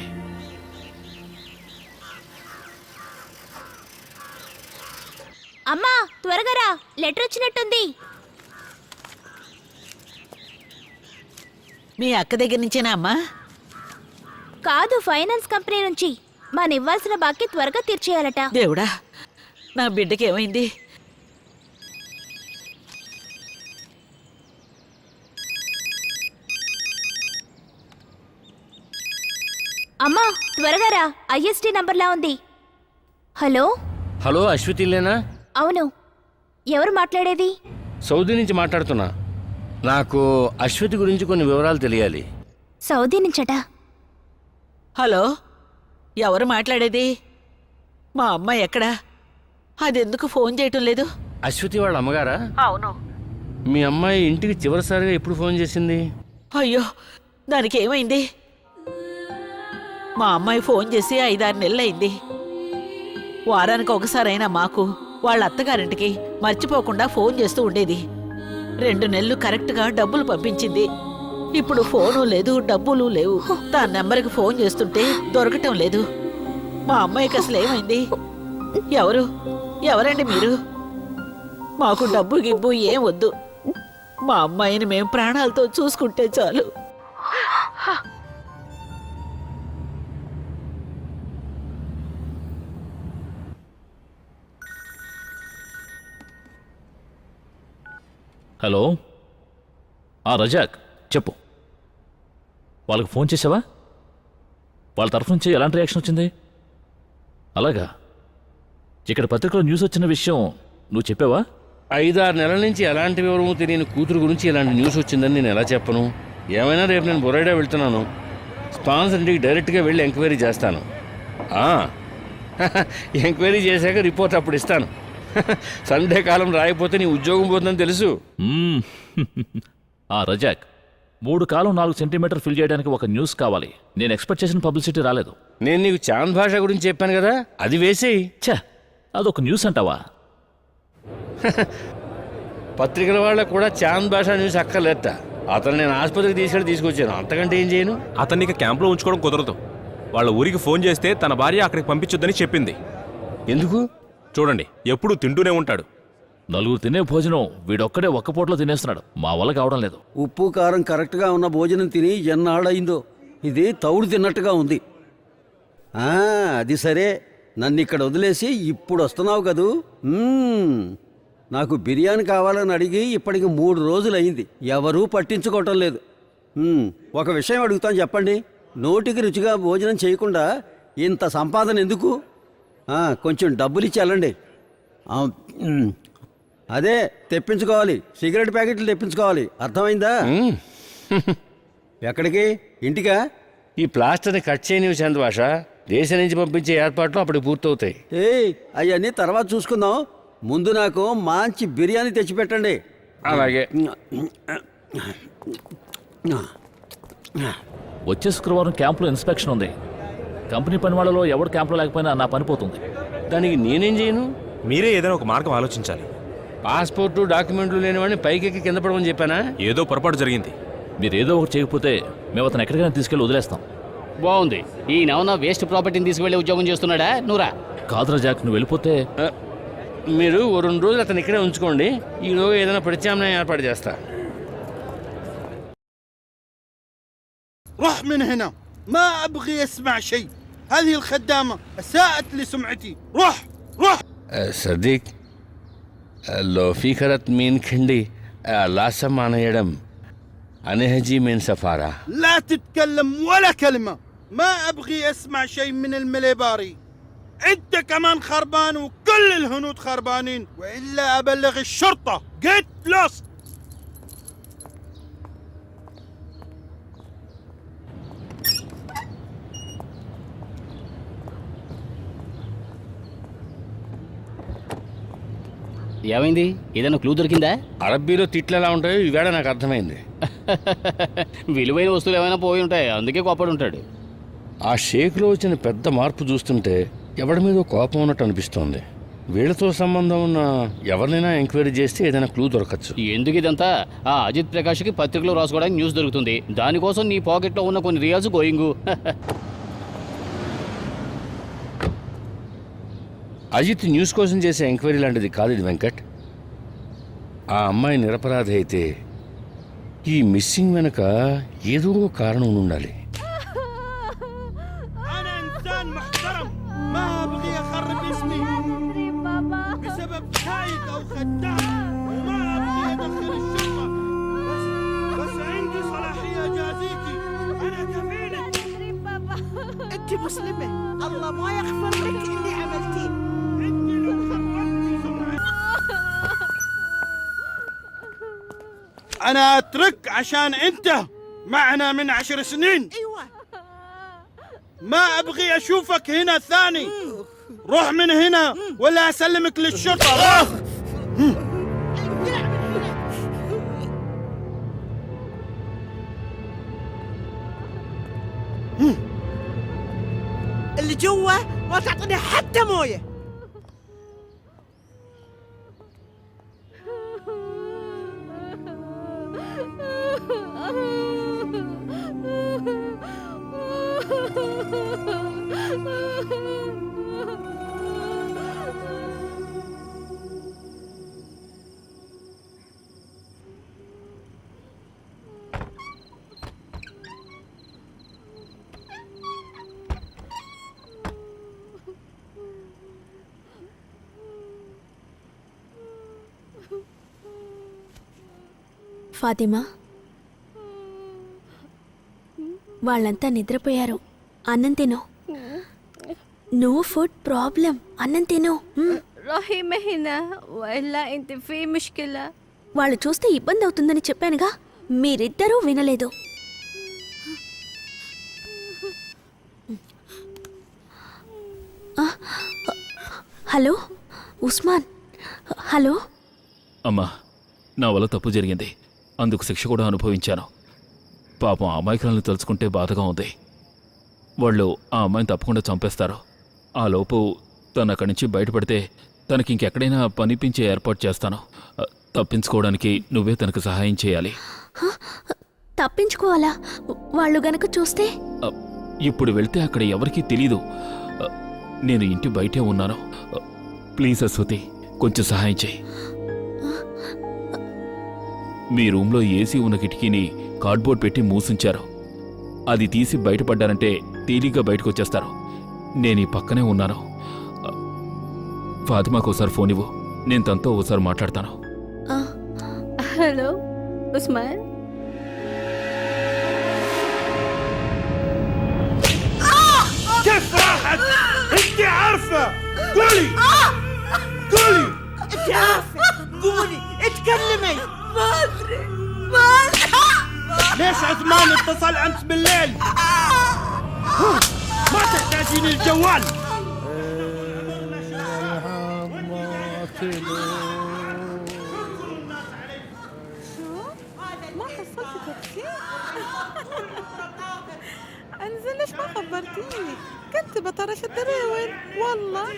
అమ్మా త్వరగా రా, లెటర్ వచ్చినట్టుంది. మీ అక్క దగ్గర నుంచేనా అమ్మా? కాదు, ఫైనాన్స్ కంపెనీ నుంచి. మన ఇవ్వాల్సిన బాకీ త్వరగా తీర్చేయాలట. దేవుడా, నా బిడ్డకి ఏమైంది? అమ్మా త్వరగా రా, ఐఎస్టీ నంబర్లా ఉంది. హలో హలో అశ్వతిలేనా? అవును, ఎవరు మాట్లాడేది? సౌదీ నుంచి మాట్లాడుతున్నా. నాకు అశ్వతి గురించి కొన్ని వివరాలు తెలియాలి. సౌదీ నుంచట. హలో, ఎవరు మాట్లాడేది? మా అమ్మాయి ఎక్కడా? అదెందుకు ఫోన్ చేయటం లేదు? అశ్వతి వాళ్ళ అమ్మగారా? అవును. మీ అమ్మాయి ఇంటికి చివరిసారిగా ఎప్పుడు ఫోన్ చేసింది? అయ్యో, దానికి ఏమైంది? మా అమ్మాయి ఫోన్ చేసి 5-6 నెలలైంది. వారానికి ఒకసారైనా మాకు వాళ్ళ అత్తగారింటికి మర్చిపోకుండా ఫోన్ చేస్తూ ఉండేది. 2 నెలలు కరెక్ట్గా డబ్బులు పంపించింది. ఇప్పుడు ఫోను లేదు, డబ్బులు లేవు. దాని నెంబర్కి ఫోన్ చేస్తుంటే దొరకటం లేదు. మా అమ్మాయికి అసలు ఏమైంది? ఎవరండి మీరు? మాకు డబ్బు గిబ్బు ఏం వద్దు. మా అమ్మాయిని మేము ప్రాణాలతో చూసుకుంటే చాలు. హలో, రజాక్ చెప్పు. వాళ్ళకి ఫోన్ చేసావా? వాళ్ళ తరఫు నుంచి ఎలాంటి రియాక్షన్ వచ్చింది? అలాగా, ఇక్కడ పత్రికలో న్యూస్ వచ్చిన విషయం నువ్వు చెప్పావా? 5-6 నెలల నుంచి ఎలాంటి వివరము తెలియని కూతురు గురించి ఇలాంటి న్యూస్ వచ్చిందని నేను ఎలా చెప్పను? ఏమైనా రేపు నేను బొరైడా వెళ్తున్నాను. స్పాన్సర్ ఇంటికి డైరెక్ట్గా వెళ్ళి ఎంక్వైరీ చేస్తాను. ఎంక్వైరీ చేశాక రిపోర్ట్ అప్పుడు ఇస్తాను. సండే కాలం రాయకపోతే నీ ఉద్యోగం పోతుందని తెలుసు. రజాక్, 3 కాలం 4 సెంటీమీటర్ ఫిల్ చేయడానికి ఒక న్యూస్ కావాలి. నేను ఎక్స్పెక్ట్ చేసిన పబ్లిసిటీ రాలేదు. నేను నీకు చాంద్ భాష గురించి చెప్పాను కదా, అది వేసేయి. అదొక న్యూస్ అంటావా? పత్రికల వాళ్ళకు కూడా చాంద్ భాష న్యూస్ అక్కర్లేట. అతను నేను ఆసుపత్రికి తీసుకొచ్చాను. అంతకంటే ఏం చేయను? అతన్ని ఇక క్యాంప్లో ఉంచుకోవడం కుదరదు. వాళ్ళ ఊరికి ఫోన్ చేస్తే తన భార్య అక్కడికి పంపించొద్దని చెప్పింది. ఎందుకు? చూడండి, ఎప్పుడూ తింటూనే ఉంటాడు. 4 తినే భోజనం వీడొక్కడే ఒక్క పూటలో తినేస్తున్నాడు. మా వల్ల కావడం లేదు. ఉప్పు కారం కరెక్ట్గా ఉన్న భోజనం తిని ఎన్నాళ్ళయిందో. ఇది తౌడు తిన్నట్టుగా ఉంది. అది సరే, నన్ను ఇక్కడ వదిలేసి ఇప్పుడు వస్తున్నావు కదూ. నాకు బిర్యానీ కావాలని అడిగి ఇప్పటికి 3 రోజులయ్యింది. ఎవరూ పట్టించుకోవటం లేదు. ఒక విషయం అడుగుతాను, చెప్పండి. నోటికి రుచిగా భోజనం చేయకుండా ఇంత సంపాదన ఎందుకు? కొంచెం డబ్బులు ఇచ్చి వెళ్ళండి. అదే తెప్పించుకోవాలి, సిగరెట్ ప్యాకెట్లు తెప్పించుకోవాలి. అర్థమైందా? ఎక్కడికి? ఇంటికా? ఈ ప్లాస్టర్ని కట్ చేయనివి చంద్ భాష. దేశం నుంచి పంపించే ఏర్పాట్లు అప్పటికి పూర్తవుతాయి. అవన్నీ తర్వాత చూసుకుందాం. ముందు నాకు మంచి బిర్యానీ తెచ్చిపెట్టండి. అలాగే. వచ్చే శుక్రవారం క్యాంపులో ఇన్స్పెక్షన్ ఉంది. కంపెనీ పని వాళ్ళలో ఎవరు క్యాంపులో లేకపోయినా నా పని పోతుంది. దానికి నేనేం చేయను? మీరే ఏదైనా ఒక మార్గం ఆలోచించాలి. పాస్పోర్టు డాక్యుమెంట్లు లేనివాడిని పైకెక్కి కింద పడమని చెప్పానా? ఏదో పొరపాటు జరిగింది. మీరు ఏదో ఒకటి చేయకపోతే మేము అతను ఎక్కడికైనా తీసుకెళ్ళి వదిలేస్తాం. బాగుంది. ఈయనవునా వేస్ట్ ప్రాపర్టీని తీసుకువెళ్ళి ఉద్యోగం చేస్తున్నాడా? నువ్వురా. కాదురా జాక్, నువ్వు వెళ్ళిపోతే మీరు 2 రోజులు అతను ఇక్కడే ఉంచుకోండి. ఈలోగా ఏదైనా ప్రత్యామ్నాయం ఏర్పాటు చేస్తా. روح من هنا، ما ابغي اسمع شيء. هذه الخدامة اساءت لسمعتي. روح. صديق لو في خرت من خندي لا سمعنا يدم أنهجي من سفارة. لا تتكلم ولا كلمة. ما ابغي اسمع شيء من المليباري. انت كمان خربان وكل الهنود خربانين، والا ابلغ الشرطة. Get lost. ఏమైంది? ఏదైనా క్లూ దొరికిందా? అరబ్బీలో తిట్లు ఎలా ఉంటాయో ఈవేళ నాకు అర్థమైంది. విలువైన వస్తువులు ఏమైనా పోయి ఉంటాయి, అందుకే కోపడి ఉంటాడు. ఆ షేక్లో వచ్చిన పెద్ద మార్పు చూస్తుంటే ఎవడి మీద కోపం ఉన్నట్టు అనిపిస్తోంది. వీళ్ళతో సంబంధం ఉన్న ఎవరినైనా ఎంక్వైరీ చేస్తే ఏదైనా క్లూ దొరకచ్చు. ఎందుకు ఇదంతా? ఆ అజిత్ ప్రకాష్కి పత్రికలో రాసుకోవడానికి న్యూస్ దొరుకుతుంది. దానికోసం నీ పాకెట్లో ఉన్న కొన్ని రియాల్స్ గోయింగు. అజిత్ న్యూస్ కోసం చేసే ఎంక్వైరీ లాంటిది కాదు ఇది వెంకట్. ఆ అమ్మాయి నిరపరాధి అయితే ఈ మిస్సింగ్ వెనక ఏదో కారణం ఉండాలి. انت مسلمة، الله ما يغفر لك اللي عملتيه. أنا أترك عشان أنت معنا من 10 سنين. ايوه ما أبغي أشوفك هنا ثاني. روح من هنا ولا أسلمك للشرطة. روح. اللي جوا ما تعطيني حتى مويه. ఫాతిమా, వాళ్ళంతా నిద్రపోయారు. అన్నం తిను. No food problem. అన్నం తిను. رحيمة هنا وإلا أنت في مشكلة. వాళ్ళు చూస్తే ఇబ్బంది అవుతుందని చెప్పానుగా. మీరిద్దరూ వినలేదు. హలో ఉస్మాన్. హలో. అమ్మా, నా వల్ల తప్పు జరిగింది. అందుకు శిక్ష కూడా అనుభవించాను. పాపం ఆ అమాయకులను తలుచుకుంటే బాధగా ఉంది. వాళ్ళు ఆ అమ్మాయిని తప్పకుండా చంపేస్తారు. ఆ లోపు తను అక్కడి నుంచి బయటపడితే తనకి ఇంకెక్కడైనా పనిపించే ఏర్పాటు చేస్తాను. తప్పించుకోవడానికి నువ్వే తనకు సహాయం చేయాలి. తప్పించుకోవాలా? వాళ్ళు గనక చూస్తే? ఇప్పుడు వెళ్తే అక్కడ ఎవరికీ తెలీదు. నేను ఇంటి బయటే ఉన్నాను. ప్లీజ్ అశ్వతి, కొంచెం సహాయం చేయి. మీ రూమ్లో ఏసీ ఉన్న కిటికీని కార్డ్బోర్డ్ పెట్టి మూసించారు. అది తీసి బయటపడ్డారంటే తేలిగ్గా బయటకు వచ్చేస్తారు. నేను ఈ పక్కనే ఉన్నాను. ఫాతిమాకు ఒకసారి ఫోన్ ఇవ్వు. నేను తనతో ఒకసారి మాట్లాడతాను. هلو عثمان. كيف راحت؟ انت عارفة. قولي قولي. انت عارفه. قولي اتكلمي. ما أدري. ليش عثمان اتصل امس بالليل؟ ما تحتاجين الجوال. ما حصلت تاكسي؟ انزل ليش ما خبرتيني؟ كنت بطرش الدراول والله.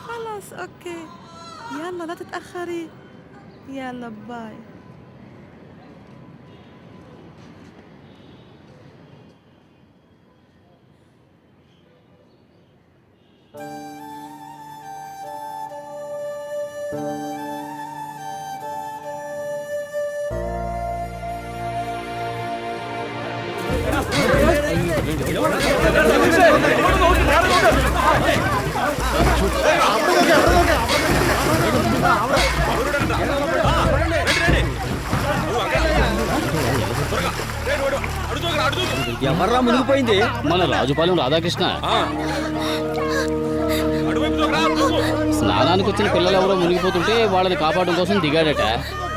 خلاص اوكي، يلا لا تتأخري. يلا باي. ఎవర్రా మునిగిపోయింది? మన రాజుపాలెం రాధాకృష్ణ. స్నానానికి వచ్చిన పిల్లలు ఎవరో మునిగిపోతుంటే వాళ్ళని కాపాడడం కోసం దిగాడట.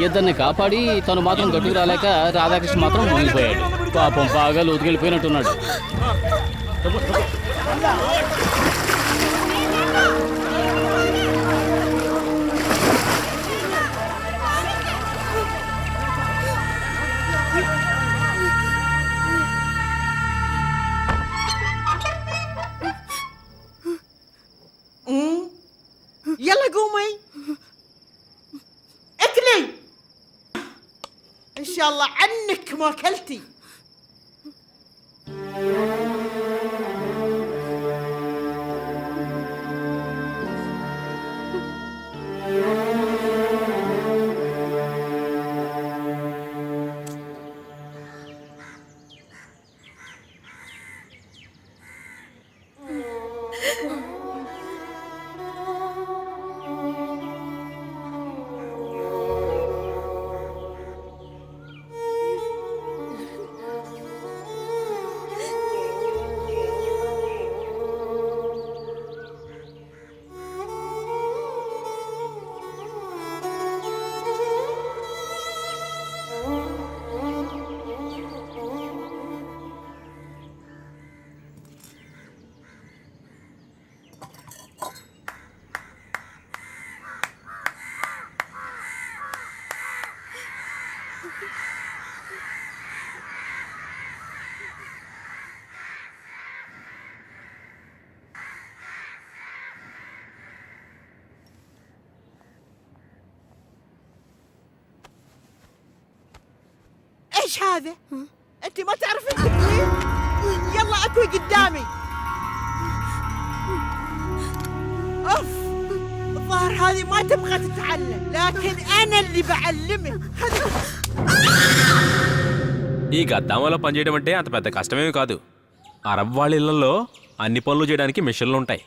ఇద్దరిని కాపాడి తను మాత్రం గట్టుకు రాలేక రాధాకృష్ణ మాత్రం మునిగిపోయాడు. పాపం బాగా లోతుకెళ్ళిపోయినట్టున్నాడు. يلا قومي اكلي. ان شاء الله عنك ما اكلتي. ايش هذا؟ انت ما تعرفين تكوين؟ يلا اكوي قدامي. اوف، الظاهر هذه ما تبغى تتعلم، لكن انا اللي بعلمك. ఈ గద్దామలో పనిచేయడం అంటే అంత పెద్ద కష్టమేమి కాదు. అరబ్ వాళ్ళ ఇళ్లలో అన్ని పనులు చేయడానికి మిషన్లు ఉంటాయి.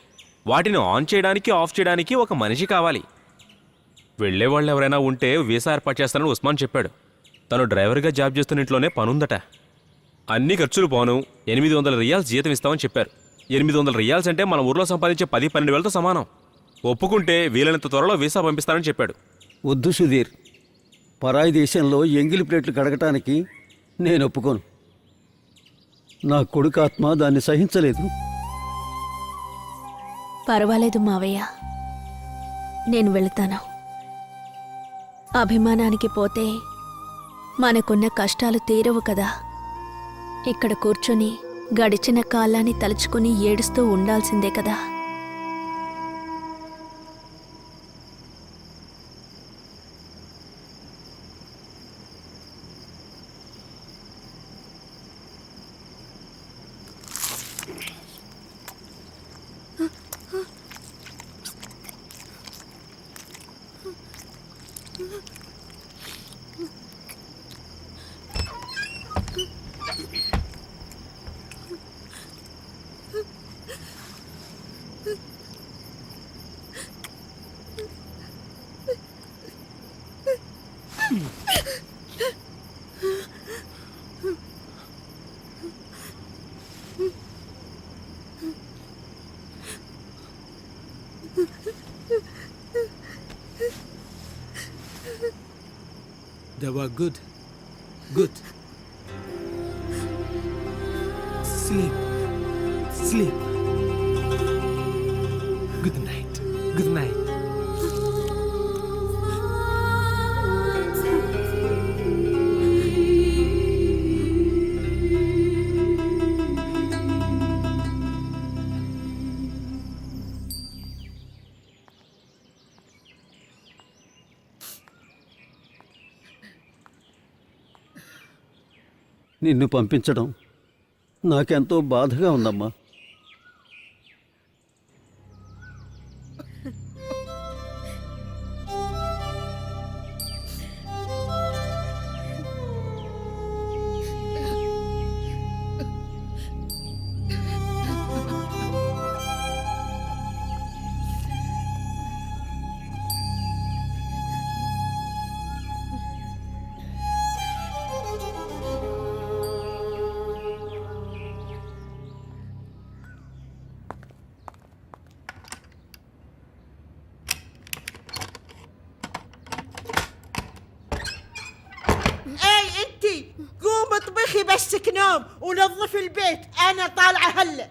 వాటిని ఆన్ చేయడానికి ఆఫ్ చేయడానికి ఒక మనిషి కావాలి. వెళ్ళే వాళ్ళు ఎవరైనా ఉంటే వీసా ఏర్పాటు చేస్తానని ఉస్మాన్ చెప్పాడు. తను డ్రైవర్గా జాబ్ చేస్తున్న ఇంట్లోనే పనుందట. అన్ని ఖర్చులు పోను 800 రియాల్స్ జీతం ఇస్తామని చెప్పారు. 800 రియాల్స్ అంటే మన ఊర్లో సంపాదించే 10-12 వేలతో సమానం. ఒప్పుకుంటే వీలైనంత త్వరలో వీసా పంపిస్తానని చెప్పాడు. వద్దు సుధీర్, పరాయి దేశంలో ఎంగిలి ప్లేట్లు కడగటానికి నేను ఒప్పుకోను. నా కొడుకు ఆత్మ దాన్ని సహించలేదు. పర్వాలేదు మావయ్య, నేను వెళతాను. అభిమానానికి పోతే మనకున్న కష్టాలు తీరవు కదా. ఇక్కడ కూర్చొని గడిచిన కాలాన్ని తలుచుకుని ఏడుస్తూ ఉండాల్సిందే కదా. They were good. Good. Sleep. Sleep. Good night. Good night. నిన్ను పంపించడం నాకెంతో బాధగా ఉందమ్మా. قوم اطبخي بسك نوم ونظفي البيت، انا طالعه هلا.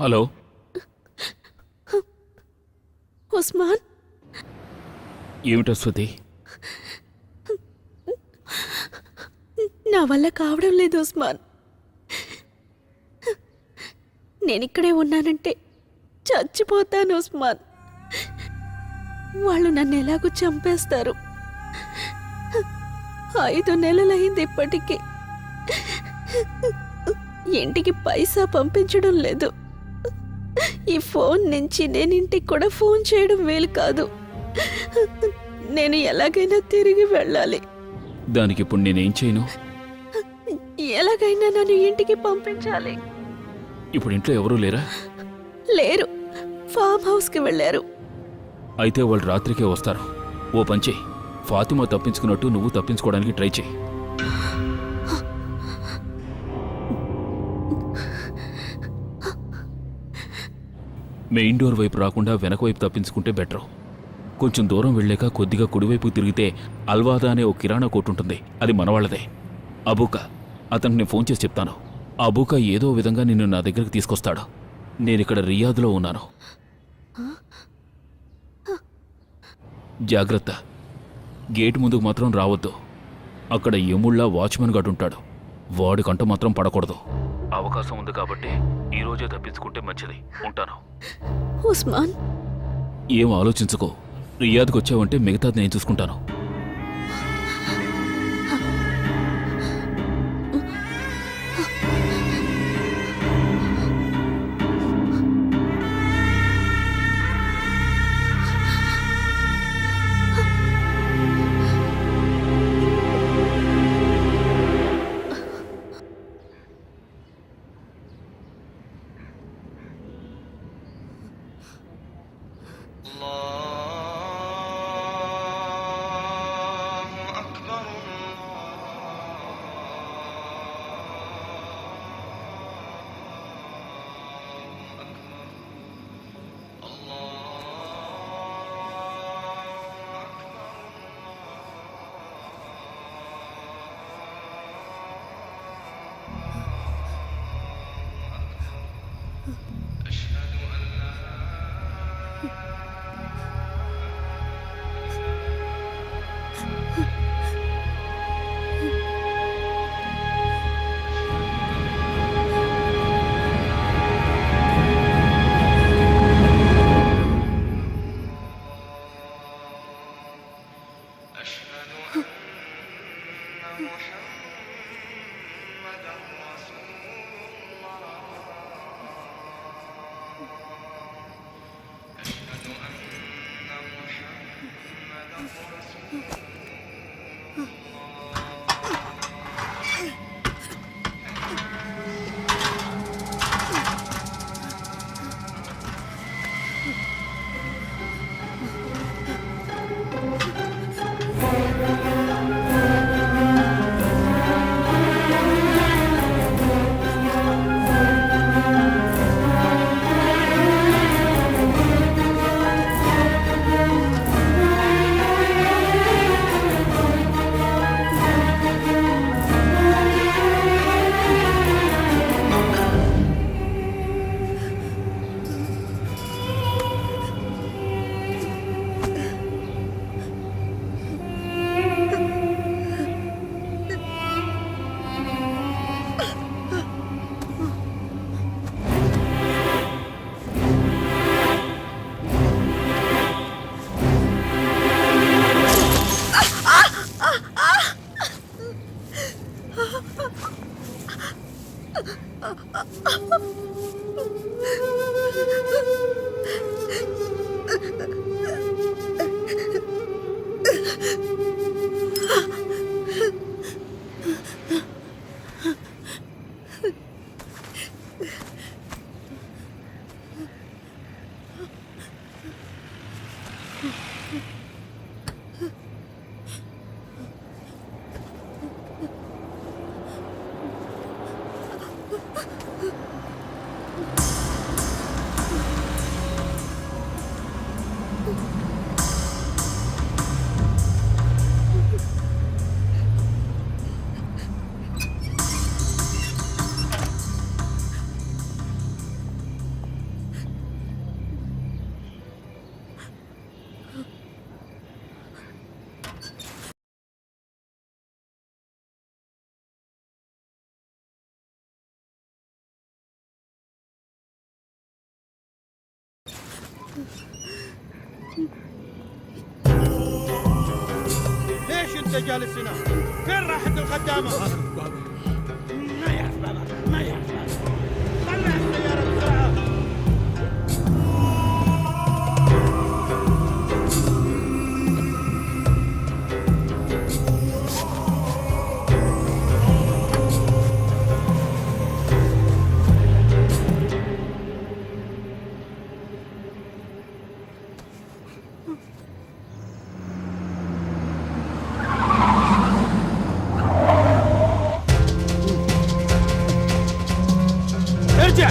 హలో ఉస్మాన్, ఏమిటో శృతి? నా వల్ల కావడం లేదు ఉస్మాన్. నేనిక్కడే ఉన్నానంటే చచ్చిపోతాను ఉస్మాన్. వాళ్ళు నన్ను ఎలాగో చంపేస్తారు. 5 నెలలైంది ఇప్పటికీ. ఇంటికి పైసా పంపించడం లేదు. ఈ ఫోన్ నుంచి నేను ఇంటికి కూడా ఫోన్ చేయడం వీలు కాదు. నేను ఎలాగైనా తిరిగి వెళ్ళాలి. దానికి ఇప్పుడు నేనేం చేయను? ఎలాగైనా నన్ను ఇంటికి పంపించాలి. ఇప్పుడు ఇంట్లో ఎవరూ లేరా? లేరు, ఫామ్ హౌస్కి వెళ్ళారు. అయితే వాళ్ళు రాత్రికే వస్తారు. ఓ పని చెయ్యి, ఫాతిమా తప్పించుకున్నట్టు నువ్వు తప్పించుకోవడానికి ట్రై చెయ్యి. మెయిన్ డోర్ వైపు రాకుండా వెనక వైపు తప్పించుకుంటే బెటర్. కొంచెం దూరం వెళ్ళాక కొద్దిగా కుడివైపు తిరిగితే అల్వాదా అనే ఓ కిరాణా కొట్టు ఉంటుంది. అది మనవాళ్ళదే. అబూకా, అతనికి నేను ఫోన్ చేసి చెప్తాను. అబూకా ఏదో విధంగా నిన్ను నా దగ్గరికి తీసుకొస్తాడు. నేనిక్కడ రియాద్లో ఉన్నాను. జాగ్రత్త, గేట్ ముందుకు మాత్రం రావద్దు. అక్కడ ఎముళ్ళ వాచ్మెన్ గాడు ఉంటాడు. వాడి కంట మాత్రం పడకూడదు. అవకాశం ఉంది కాబట్టి ఈరోజే తప్పించుకుంటే మంచిది. ఉంటాను. ఉస్మాన్, ఏం ఆలోచించుకో. రియాద్కి వచ్చావంటే మిగతాది నేను చూసుకుంటాను. انت جالس هنا؟ فين راحت الخدامه؟ ما يعرف بابا، ما يعرف بابا. طلع السياره بسرعه. ارجع.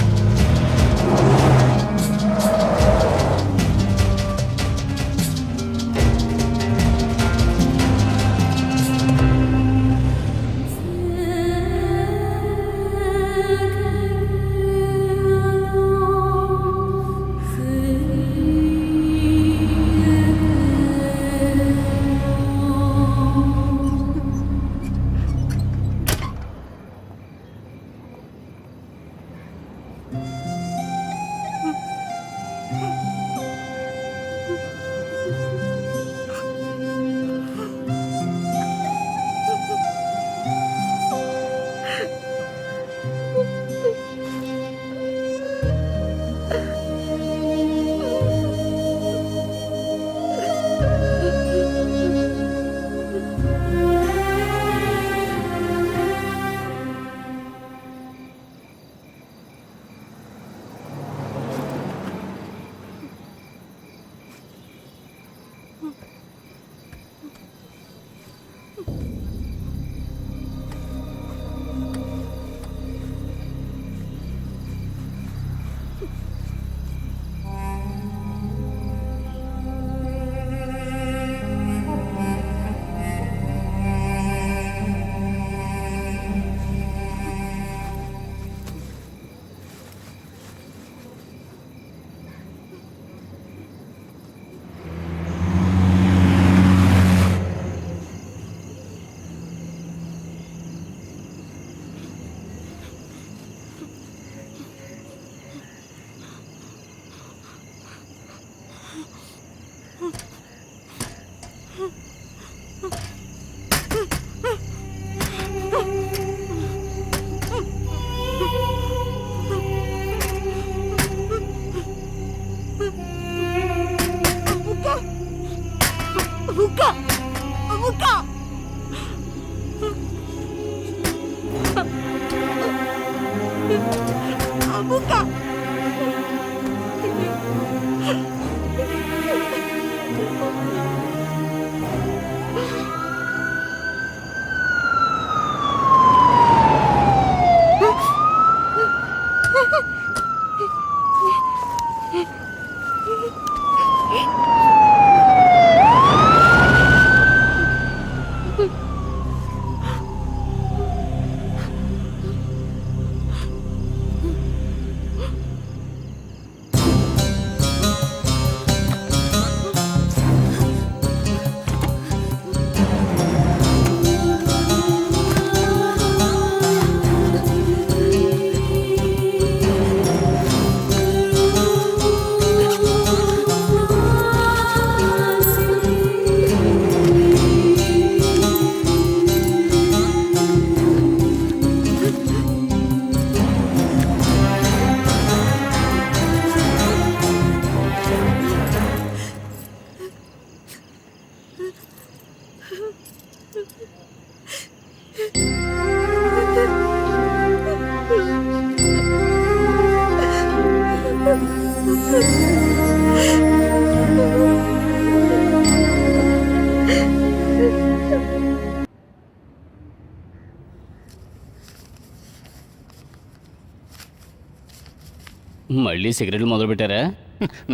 మళ్ళీ సిగరెట్లు మొదలుపెట్టారా?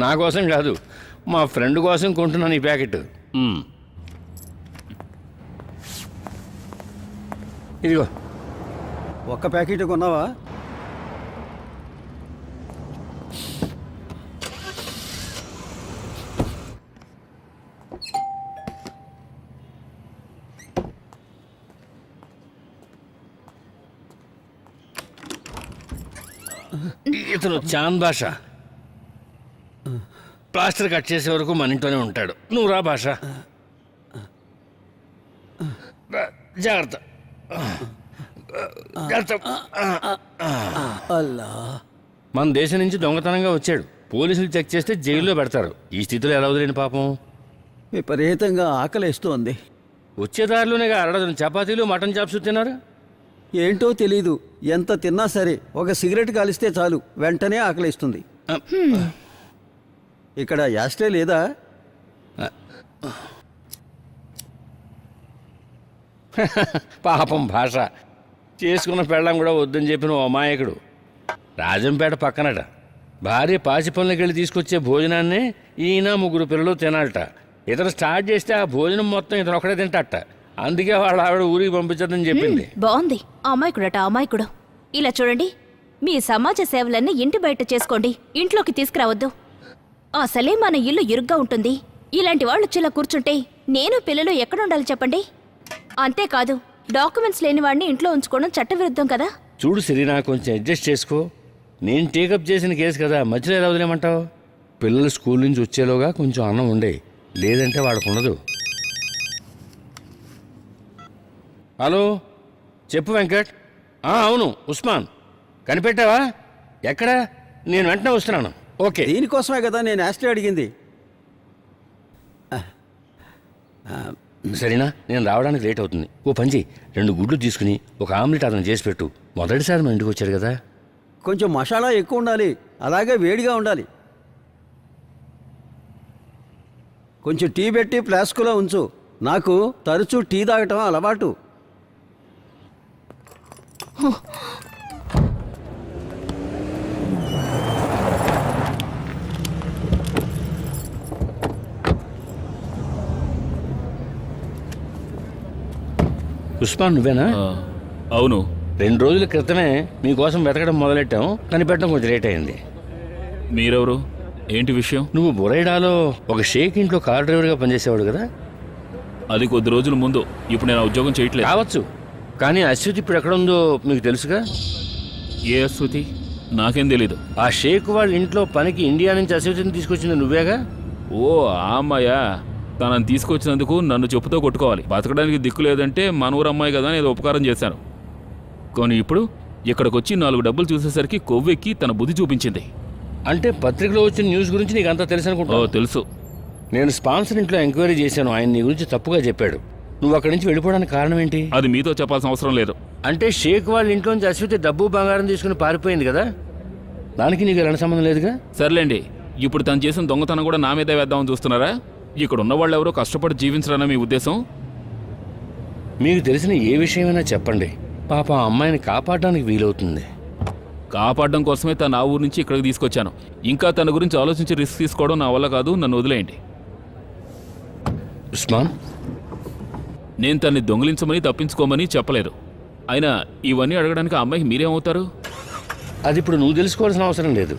నా కోసం కాదు, మా ఫ్రెండ్ కోసం కొంటున్నాను ఈ ప్యాకెట్. ఇదిగో. ఒక్క ప్యాకెట్ కొన్నావా? ఇతను చాంద్ భాష. ప్లాస్టర్ కట్ చేసే వరకు మన ఇంట్లోనే ఉంటాడు. నువ్వు రా భాష. జాగ్రత్త జాగ్రత్త. అల్లా, మన దేశం నుంచి దొంగతనంగా వచ్చాడు. పోలీసులు చెక్ చేస్తే జైల్లో పెడతారు. ఈ స్థితిలో ఎలా వదిలేని పాపం. విపరీతంగా ఆకలేస్తోంది. వచ్చే దారిలోనే అరడజను చపాతీలు మటన్ చాప్స్ తిన్నారు. ఏంటో తెలీదు, ఎంత తిన్నా సరే ఒక సిగరెట్ కాలిస్తే చాలు వెంటనే ఆకలిస్తుంది. ఇక్కడ యాస్టే లేదా? పాపం భాష. చేసుకున్న పెళ్ళం కూడా వద్దని చెప్పిన ఓ అమాయకుడు. రాజంపేట పక్కనట. భార్య పాచి పనులకి వెళ్ళి తీసుకొచ్చే భోజనాన్ని ఈయన 3 పిల్లలు తినాలట. ఇతను స్టార్ట్ చేస్తే ఆ భోజనం మొత్తం ఇతను ఒకడే తింటాట. అందుకే వాళ్ళ ఆవిడ ఊరికి పంపించదని చెప్పింది. బాగుంది. అమాయకుడట అమాయకుడు. ఇలా చూడండి, మీ సమాజ సేవలన్నీ ఇంటి బయట చేసుకోండి, ఇంట్లోకి తీసుకురావద్దు. అసలే మన ఇల్లు ఇరుగ్గా ఉంటుంది. ఇలాంటి వాళ్ళు చిలా కూర్చుంటే నేను పిల్లలు ఎక్కడుండాలి చెప్పండి? అంతేకాదు, డాక్యుమెంట్స్ లేని వాడిని ఇంట్లో ఉంచుకోవడం చట్టవిరుద్ధం కదా. చూడు సిరీనా, కొంచెం అడ్జస్ట్ చేసుకో. నేను టేకప్ చేసిన కేసు కదా, మధ్యలో ఎలా వదిలేమంటావు? పిల్లలు స్కూల్ నుంచి వచ్చేలోగా కొంచెం అన్నం ఉండే, లేదంటే వాళ్ళకు ఉండదు. హలో, చెప్పు వెంకట్. అవును, ఉస్మాన్. కనిపెట్టావా? ఎక్కడ? నేను వెంటనే వస్తున్నాను. ఓకే. దీనికోసమే కదా నేను యాస్టే అడిగింది. సరేనా, నేను రావడానికి లేట్ అవుతుంది. ఓ పంచి 2 గుడ్లు తీసుకుని ఒక ఆమ్లెట్ అతను చేసి పెట్టు. మొదటిసారి మన ఇంటికి వచ్చాడు కదా. కొంచెం మసాలా ఎక్కువ ఉండాలి, అలాగే వేడిగా ఉండాలి. కొంచెం టీ పెట్టి ఫ్లాస్కులో ఉంచు. నాకు తరచూ టీ తాగటం అలవాటు. ఉస్మాన్, నువ్వేనా? అవును. 2 రోజుల క్రితమే మీకోసం వెతకడం మొదలెట్టాం, కనిపెట్టడం కొంచెం లేట్ అయింది. మీరెవరు? ఏంటి విషయం? నువ్వు బొరైడాలో ఒక షేక్ ఇంట్లో కార్ డ్రైవర్గా పనిచేసేవాడు కదా. అది కొద్ది రోజుల ముందు. ఇప్పుడు నేను ఉద్యోగం చేయట్లేదు. కావచ్చు, కానీ అశ్వతి ఇప్పుడు ఎక్కడ ఉందో మీకు తెలుసుగా. ఏ అశ్వతి? నాకేం తెలీదు. ఆ షేక్ వాళ్ళ ఇంట్లో పనికి ఇండియా నుంచి అశ్వతిని తీసుకొచ్చింది నువ్వేగా. ఓ ఆ అమ్మాయా? తనని తీసుకొచ్చినందుకు నన్ను చెప్పుతో కొట్టుకోవాలి. బతకడానికి దిక్కు లేదంటే మన ఊరు అమ్మాయి కదా అని ఏదో ఉపకారం చేశాను. కానీ ఇప్పుడు ఇక్కడికి వచ్చి 4 డబ్బులు చూసేసరికి కొవ్వెక్కి తన బుద్ధి చూపించింది. అంటే పత్రికలో వచ్చిన న్యూస్ గురించి నీకు అంతా తెలుసు అనుకుంటా. తెలుసు. నేను స్పాన్సర్ ఇంట్లో ఎంక్వైరీ చేశాను. ఆయన నీ గురించి తప్పుగా చెప్పాడు. నువ్వు అక్కడి నుంచి వెళ్ళిపోవడానికి కారణం ఏంటి? అది మీతో చెప్పాల్సిన అవసరం లేదు. అంటే షేక్ వాళ్ళ ఇంట్లోంచి అశ్వతి డబ్బు బంగారం తీసుకుని పారిపోయింది కదా, దానికి నీకు ఎలాంటి సంబంధం లేదుగా. సర్లేండి, ఇప్పుడు తను చేసిన దొంగతనం కూడా నా మీద వేద్దామని చూస్తున్నారా? ఇక్కడ ఉన్న వాళ్ళు ఎవరో కష్టపడి జీవించరన్న మీ ఉద్దేశం? మీకు తెలిసిన ఏ విషయమైనా చెప్పండి, పాప ఆ అమ్మాయిని కాపాడడానికి వీలవుతుంది. కాపాడడం కోసమే తను ఆ ఊరు నుంచి ఇక్కడికి తీసుకొచ్చాను. ఇంకా తన గురించి ఆలోచించి రిస్క్ తీసుకోవడం నా వల్ల కాదు. నన్ను వదిలేయండి. ఉస్మాన్, నేను తన్ని దొంగిలించమని తప్పించుకోమని చెప్పలేదు. అయినా ఇవన్నీ అడగడానికి ఆ అమ్మాయికి మీరేమవుతారు? అది ఇప్పుడు నువ్వు తెలుసుకోవాల్సిన అవసరం లేదు.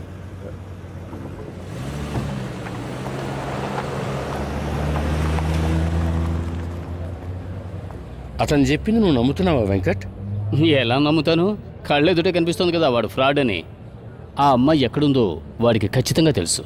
అతను చెప్పింది నువ్వు నమ్ముతున్నావా వెంకట్? ఎలా నమ్ముతాను? కళ్ళెదుటే కనిపిస్తుంది కదా వాడు ఫ్రాడ్ అని. ఆ అమ్మాయి ఎక్కడుందో వాడికి ఖచ్చితంగా తెలుసు.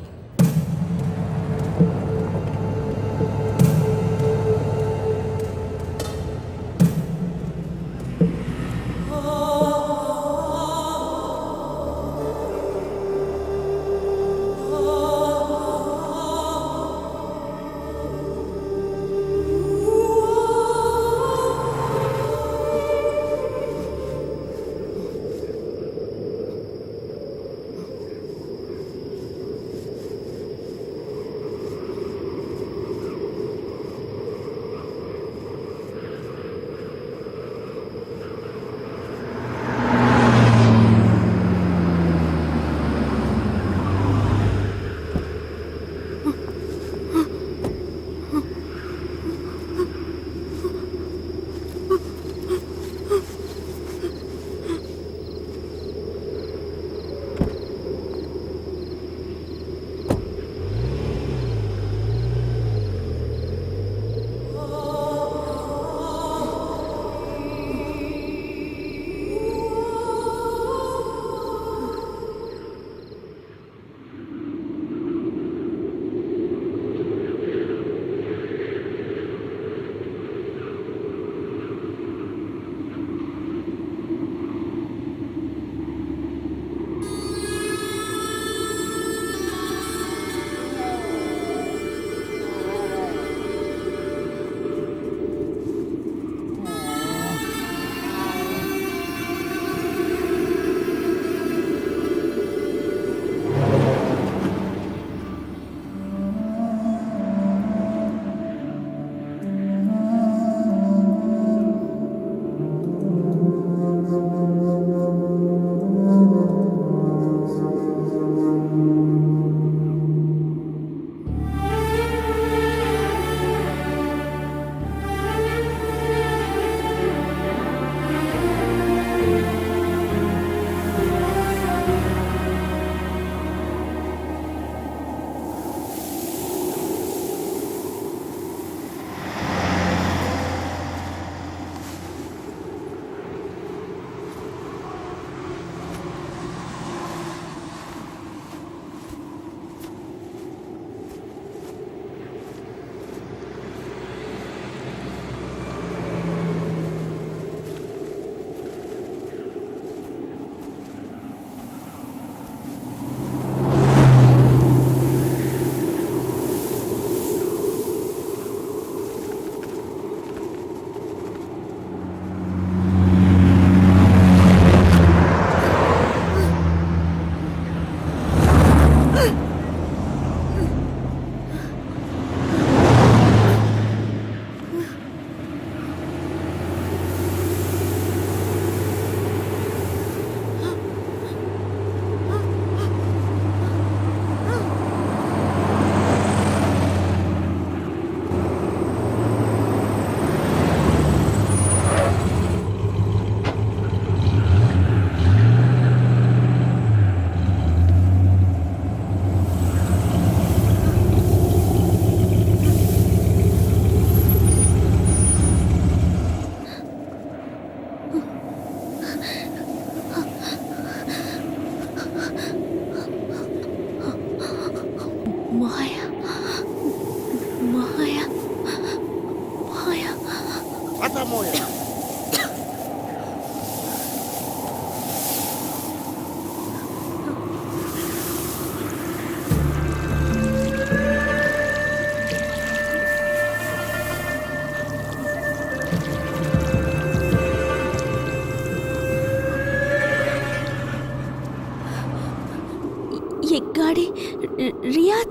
رياض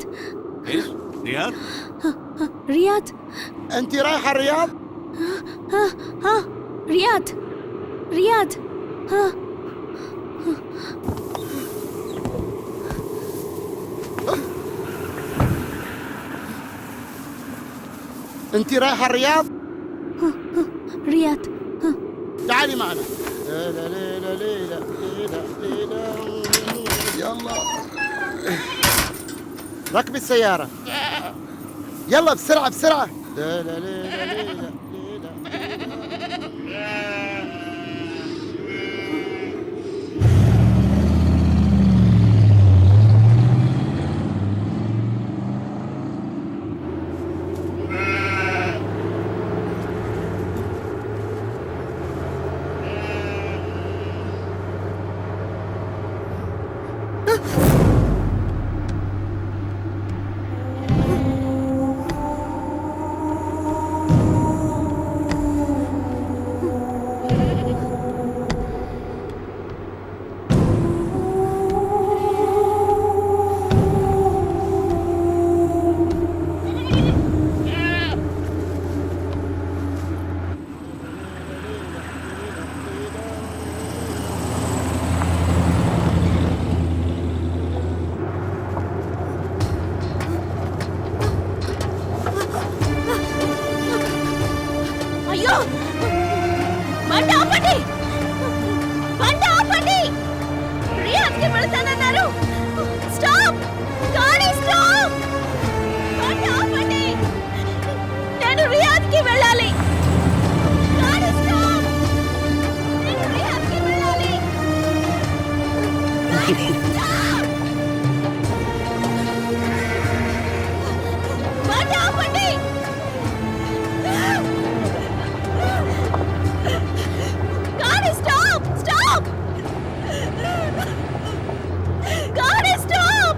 ايش؟ رياض؟ رياض انت رايحه الرياض؟ ها رياض رياض ها انت رايحه الرياض؟ رياض تعالي معنا. ليلة ليلة ليلة ليلة ليلة. يلا ركبي السيارة، يلا بسرعة بسرعة. ليلة ليلة ليلة అయ్యో బండి ఆపండి, బండి ఆపండి. రియాద్కి వెళ్తానన్నారు. స్టాప్, గాడి స్టాప్, బండి ఆపండి. నేను రియాద్కి వెళ్ళాలి. గాడి స్టాప్, నేను రియాద్కి వెళ్ళాలి. గాడి స్టాప్, బండి ఆపండి. God, stop! Stop! God, stop!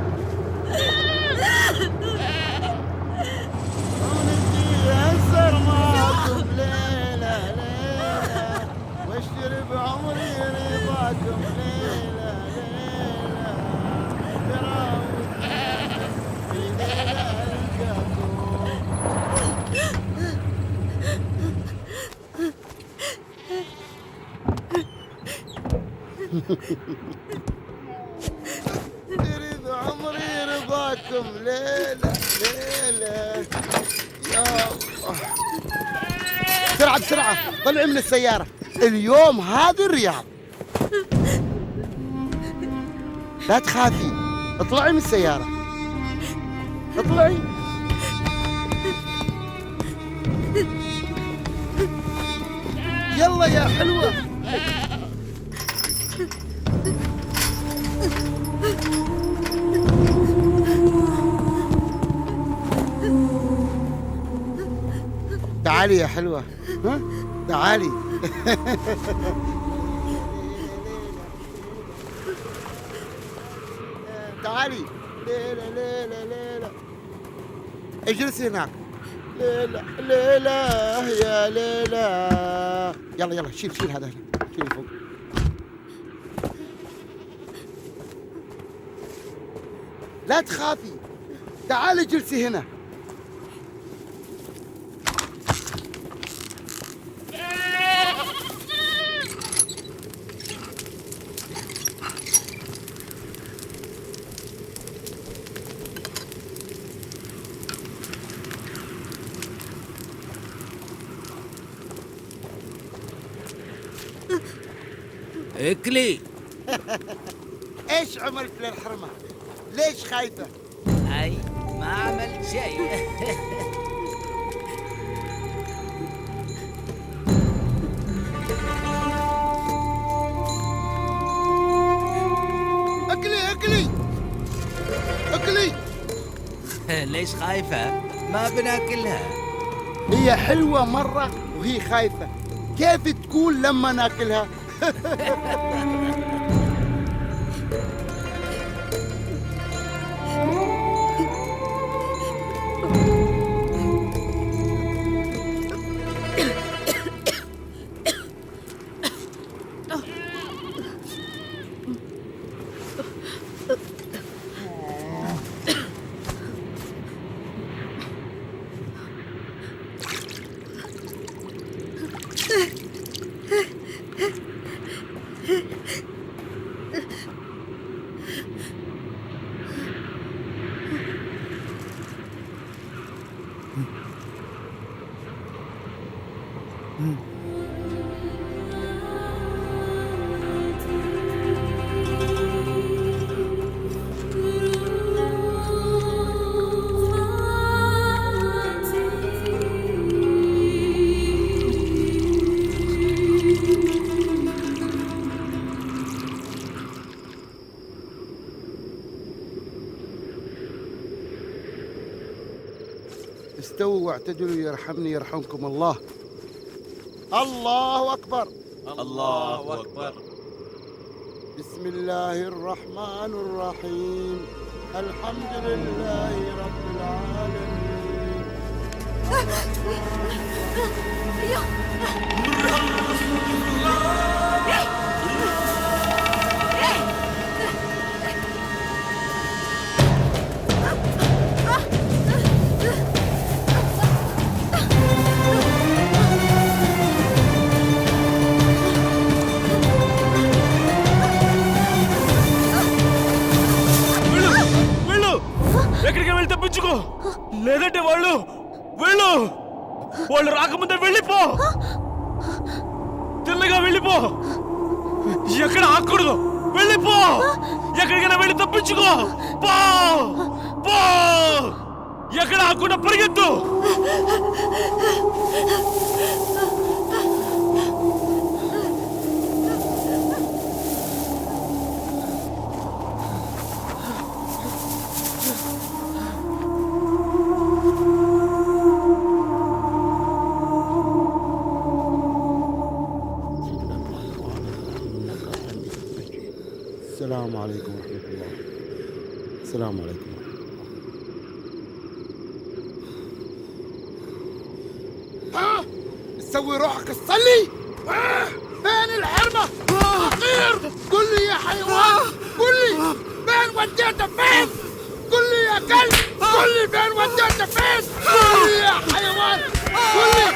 يسر معكم ليلة ليلة واشتري بعمري رضاكم ليلة ليلة في ليلة ألقاكم. تريد عمري رضاكم ليلة ليلة. يا الله بسرعة بسرعة طلعي من السيارة، اليوم هذه الرياض. لا تخافي، اطلعي من السيارة، اطلعي. يلا يا حلوة. تعالي يا حلوة، ها تعالي. تعالي. ليلة ليلة ليلة اجلسي هناك. ليلة ليلة يا ليلة. يلا يلا شيل شيل هذا هنا، شيل فوق. لا تخافي، تعالي اجلسي هنا. اكلي. ايش عملت للحرمة؟ ليش خايفة؟ اي ما عملت شيء. اكلي اكلي اكلي. ليش خايفة؟ ما بناكلها. هي حلوة مرة وهي خايفة، كيف تكون لما ناكلها؟ استووا واعتدلوا يرحمني يرحمكم الله. الله أكبر. الله أكبر. بسم الله الرحمن الرحيم. الحمد لله رب العالمين. ఎక్కడికి వెళ్ళి తప్పించుకో, లేదంటే వాళ్ళు వాళ్ళు రాకముందే వెళ్ళిపో. తిన్నగా వెళ్ళిపో, ఎక్కడ ఆకూడదు. వెళ్ళిపో, ఎక్కడికైనా వెళ్ళి తప్పించుకో. పో పో, ఎక్కడ ఆకుండా పరిగెత్తు. السلام عليكم ورحمة الله. السلام عليكم. ها؟ تسوي روحك تصلي؟ فين الحرمة؟ فقير، قل لي يا حيوان، قل لي فين وديته فين؟ قل لي يا كلب، قل لي فين وديته فين؟ قل لي يا حيوان، قل لي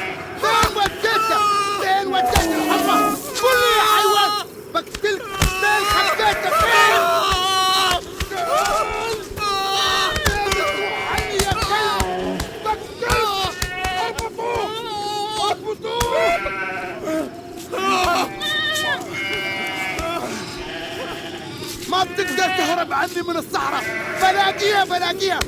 فين وديته؟ فين وديته الحرمة؟ قل لي يا حيوان، بقتلك. فين خبيته فين؟ عني يا كلب، بقتلك. اربطوه اربطوه. ما بتقدر تهرب عني من الصحراء. بلاقيها.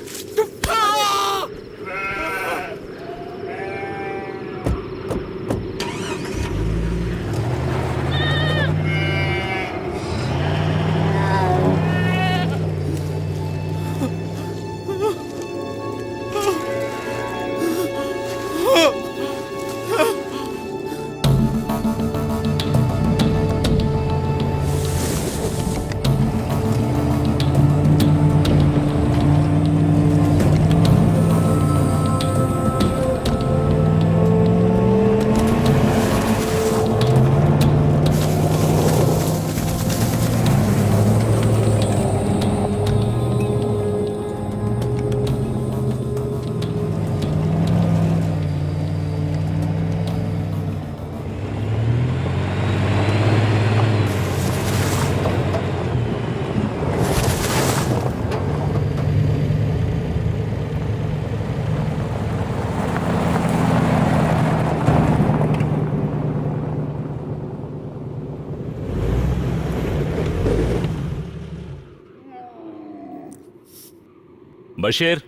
బషీర్,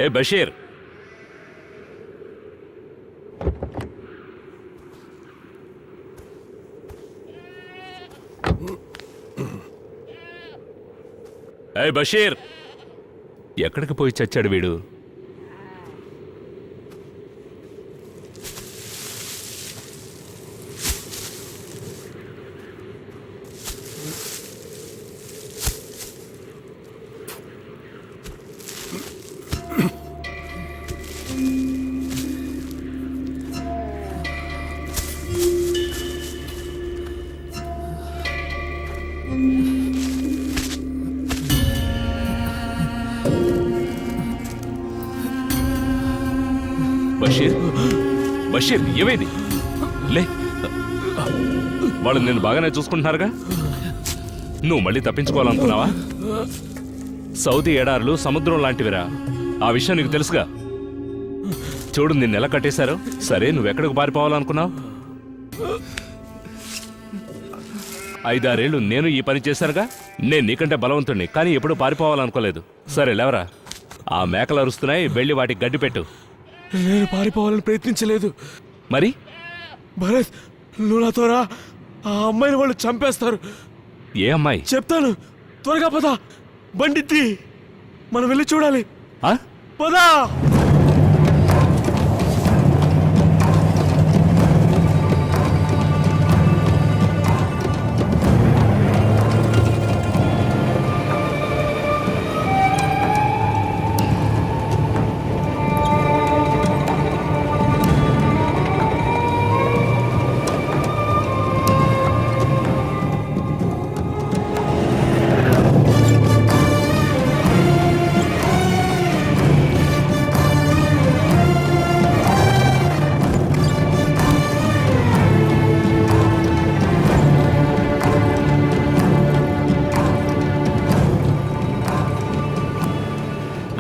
ఏ బషీర్, ఏ బషీర్, ఎక్కడికి పోయి చచ్చాడు వీడు? బషీర్ ఏమైంది? లే, వాళ్ళు నేను బాగానే చూసుకుంటున్నారుగా. నువ్వు మళ్ళీ తప్పించుకోవాలనుకున్నావా? సౌదీ ఎడారులు సముద్రం లాంటివిరా, ఆ విషయం నీకు తెలుసుగా. చూడు నిన్ను ఎలా కట్టేశారు. సరే నువ్వెక్కడికి పారిపోవాలనుకున్నావు? 5-6 ఏళ్ళు నేను ఈ పని చేశానుగా. నేను నీకంటే బలవంతుణ్ణి, కానీ ఎప్పుడూ పారిపోవాలనుకోలేదు. సరే లేవరా, ఆ మేకలు అరుస్తున్నాయి, వెళ్ళి వాటికి గడ్డి పెట్టు. నేను పారిపోవాలని ప్రయత్నించలేదు. మరి భరత్, నువ్వు నాతో రా. ఆ అమ్మాయిని వాళ్ళు చంపేస్తారు. ఏ అమ్మాయి? చెప్తాను, త్వరగా పద. బండిద్ది, మనం వెళ్ళి చూడాలి. పదా.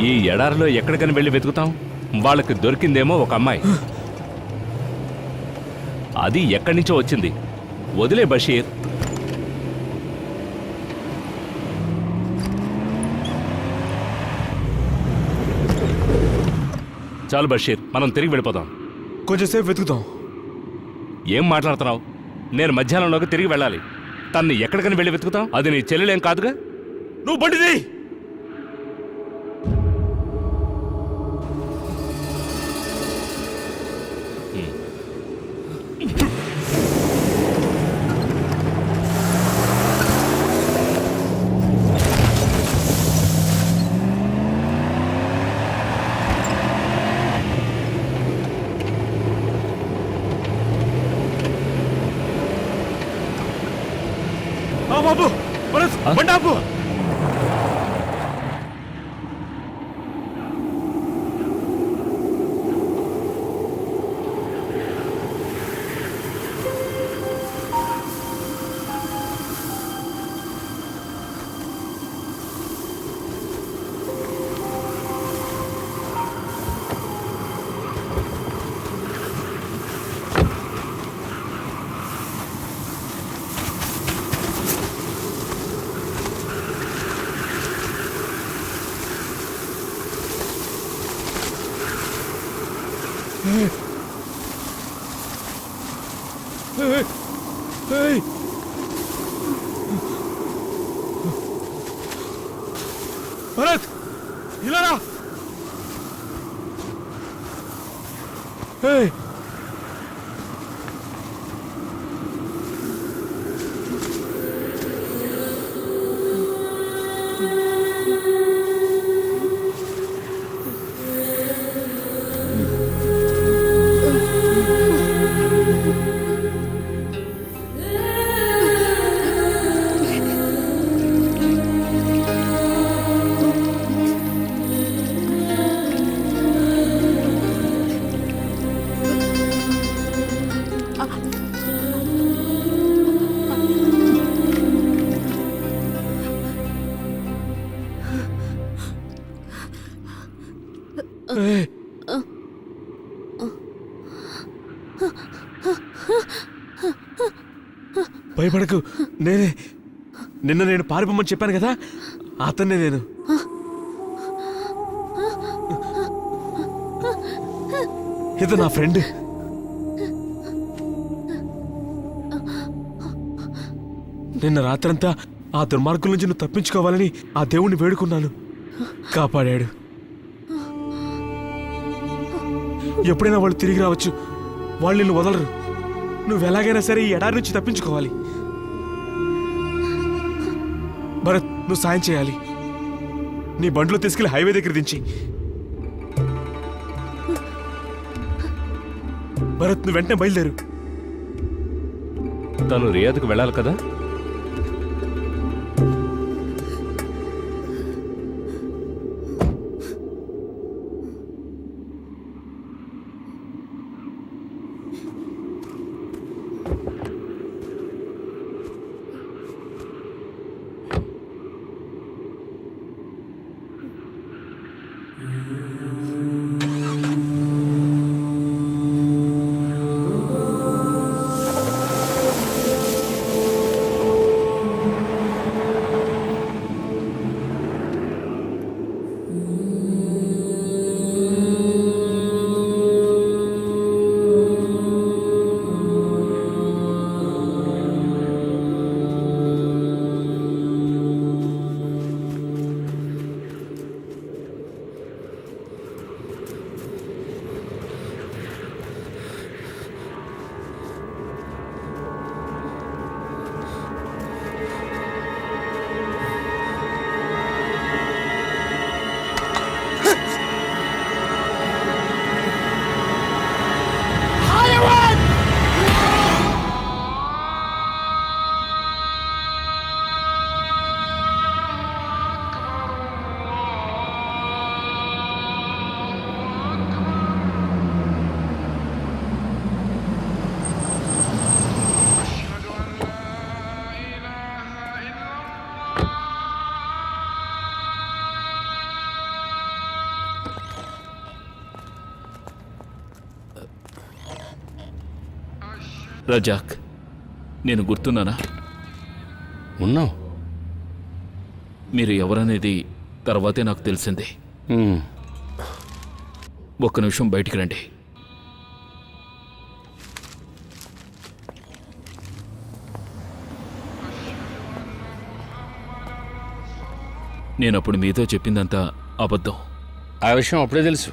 ఈ ఎడారిలో ఎక్కడికని వెళ్ళి వెతుకుతాం? వాళ్ళకి దొరికిందేమో ఒక అమ్మాయి. అది ఎక్కడి నుంచో వచ్చింది. వదిలే బషీర్. చాలు బషీర్, మనం తిరిగి వెళ్ళిపోదాం. కొంచెం సేపు వెతుకుతాం. ఏం మాట్లాడుతున్నావు? నేను మధ్యాహ్నంలోకి తిరిగి వెళ్ళాలి. తన్ని ఎక్కడికని వెళ్ళి వెతుకుతాం? అది నీ చెల్లెలేం కాదుగా. నువ్వు బండిది. బాబు, బండి ఆపు. భరత్, ఇలా రా. భయపడకు, నేనే. నిన్న నేను పారిపోమని చెప్పాను కదా, అతన్నే నేను. ఇది నా ఫ్రెండ్. నిన్న రాత్రంతా ఆ దుర్మార్గుల నుంచి నువ్వు తప్పించుకోవాలని ఆ దేవుణ్ణి వేడుకున్నాను. కాపాడాడు. ఎప్పుడైనా వాళ్ళు తిరిగి రావచ్చు. వాళ్ళు నిన్ను వదలరు. నువ్వు ఎలాగైనా సరే ఈ ఎడారి నుంచి తప్పించుకోవాలి. భరత్, నువ్వు సాయం చేయాలి. నీ బండ్లో తీసుకెళ్లి హైవే దగ్గర దించి. భరత్, నువ్వు వెంటనే బయలుదేరు. తను రియాద్కు వెళ్ళాలి కదా. రజాక్, నేను గుర్తున్నానా? ఉన్నావు. మీరు ఎవరనేది తర్వాతే నాకు తెలిసింది. ఒక్క నిమిషం బయటికి రండి. నేనప్పుడు మీతో చెప్పిందంతా అబద్ధం. ఆ విషయం అప్పుడే తెలుసు.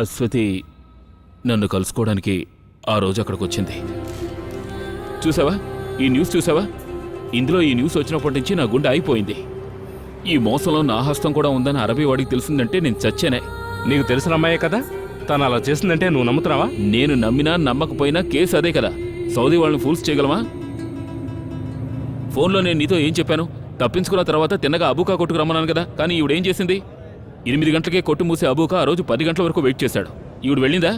అశ్వతి నన్ను కలుసుకోవడానికి ఆ రోజు అక్కడికి వచ్చింది. చూసావా ఈ న్యూస్? చూసావా? ఇందులో ఈ న్యూస్ వచ్చినప్పటి నుంచి నా గుండె అయిపోయింది. ఈ మోసంలో నా హస్తం కూడా ఉందని అరబీ వాడికి తెలిసిందంటే నేను చచ్చానే. నీకు తెలిసిన అమ్మాయే కదా తను అలా చేసిందంటే నువ్వు నమ్ముతున్నావా? నేను నమ్మినా నమ్మకపోయినా కేసు అదే కదా. సౌదీ వాళ్ళని ఫూల్స్ చేయగలమా? ఫోన్లో నేను నీతో ఏం చెప్పాను? తప్పించుకున్న తర్వాత తిన్నగా అబూకా కొట్టుకు రమ్మన్నాను కదా. కానీ ఈవిడేం చేసింది? 8 గంటలకే కొట్టు మూసే అబూకా ఆ రోజు 10 గంటల వరకు వెయిట్ చేశాడు. ఈవిడ వెళ్ళిందా?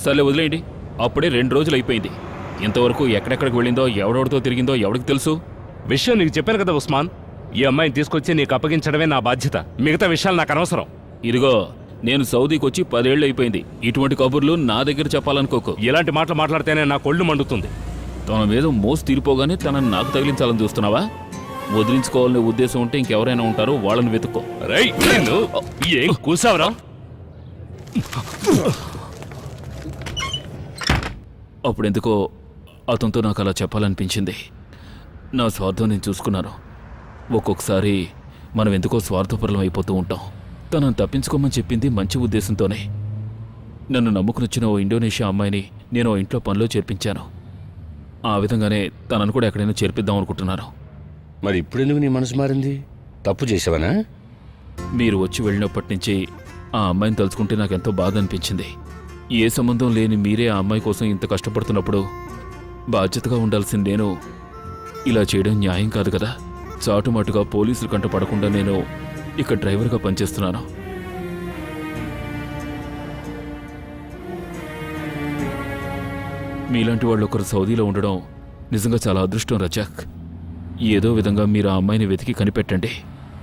సర్లే వదిలేయండి. అప్పుడే 2 రోజులు అయిపోయింది. ఇంతవరకు ఎక్కడెక్కడికి వెళ్ళిందో, ఎవడెవడితో తిరిగిందో ఎవడికి తెలుసు? విషయం నీకు చెప్పాను కదా ఉస్మాన్. ఈ అమ్మాయిని తీసుకొచ్చి నీకు అప్పగించడమే నా బాధ్యత. మిగతా విషయాలు నాకు అనవసరం. ఇదిగో, నేను సౌదీకి వచ్చి 10 ఏళ్ళు అయిపోయింది. ఇటువంటి కబుర్లు నా దగ్గర చెప్పాలనుకోకు. ఇలాంటి మాటలు మాట్లాడితేనే నా కొళ్ళు మండుతుంది. తన మీద మోసు తీరిపోగానే తనని నాకు తగిలించాలని చూస్తున్నావా? వదిలించుకోవాలనే ఉద్దేశం ఉంటే ఇంకెవరైనా ఉంటారో వాళ్ళని వెతుక్కో. ఏం కూసావరా? అప్పుడెందుకో అతనితో నాకు అలా చెప్పాలనిపించింది. నా స్వార్థం నేను చూసుకున్నాను. ఒక్కొక్కసారి మనం ఎందుకో స్వార్థపరం అయిపోతూ ఉంటాం. తనను తప్పించుకోమని చెప్పింది మంచి ఉద్దేశంతోనే. నన్ను నమ్ముకునొచ్చిన ఓ ఇండోనేషియా అమ్మాయిని నేను ఓ ఇంట్లో పనిలో చేర్పించాను. ఆ విధంగానే తనను కూడా ఎక్కడైనా చేర్పిద్దాం అనుకుంటున్నాను. మరి ఇప్పుడెందుకు నీ మనసు మారింది? తప్పు చేసావనా? మీరు వచ్చి వెళ్ళినప్పటి నుంచి ఆ అమ్మాయిని తలుచుకుంటే నాకెంతో బాధ అనిపించింది. ఏ సంబంధం లేని మీరే ఆ అమ్మాయి కోసం ఇంత కష్టపడుతున్నప్పుడు బాధ్యతగా ఉండాల్సిన నేను ఇలా చేయడం న్యాయం కాదు కదా. చాటుమాటుగా పోలీసులు కంట పడకుండా నేను ఇక్కడ డ్రైవర్గా పనిచేస్తున్నాను. మీలాంటి వాళ్ళు ఒకరు సౌదీలో ఉండడం నిజంగా చాలా అదృష్టం రజాక్. ఏదో విధంగా మీరు ఆ అమ్మాయిని వెతికి కనిపెట్టండి.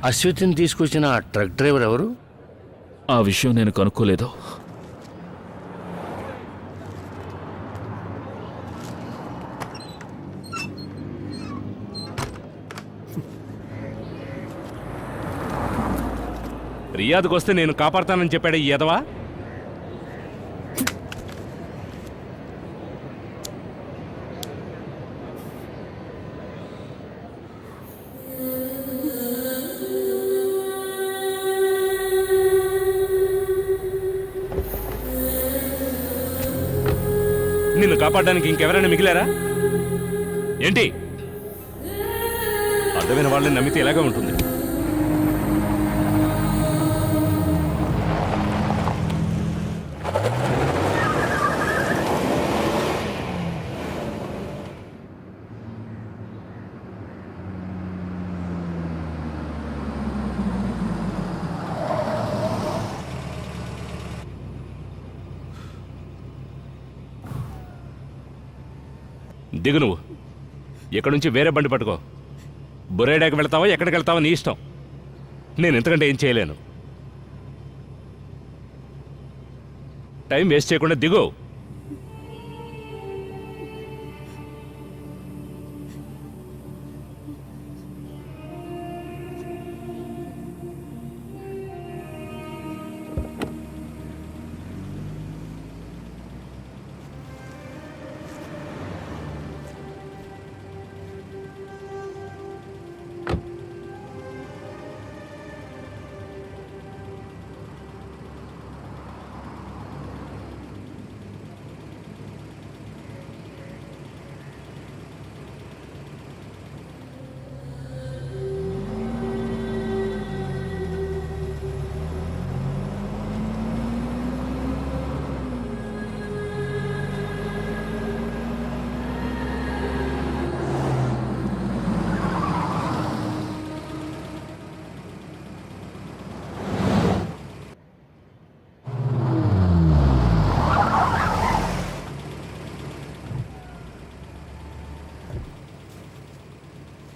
అశ్వతిని తీసుకొచ్చిన ఆ ట్రక్ డ్రైవర్ ఎవరు? ఆ విషయం నేను కనుక్కోలేదు. రియాద్కి వస్తే నేను కాపాడతానని చెప్పాడు ఈ ఎదవా. నిన్ను కాపాడడానికి ఇంకెవరైనా మిగిలారా ఏంటి? అర్థమైన వాళ్ళని నమ్మితే ఎలాగే ఉంటుంది. దిగు. నువ్వు ఇక్కడ నుంచి వేరే బండి పట్టుకో. బురైడాకి వెళ్తావా, ఎక్కడికి వెళ్తావా నీ ఇష్టం. నేను ఎంతకంటే ఏం చేయలేను. టైం వేస్ట్ చేయకుండా దిగు.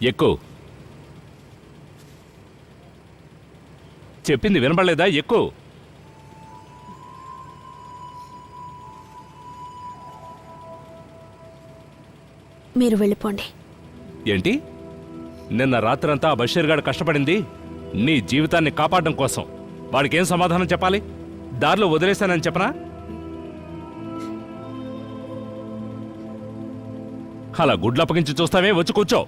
ఎక్కు. చెప్పింది వినపడలేదా? ఎక్కు. మీరు వెళ్ళిపోండి. ఏంటి? నిన్న రాత్రంతా ఆ బషీర్ గాడు కష్టపడింది నీ జీవితాన్ని కాపాడడం కోసం. వాడికేం సమాధానం చెప్పాలి? దారిలో వదిలేశానని చెప్పనా? అలా గుడ్లప్పగించి చూస్తావే, వచ్చి కూర్చో.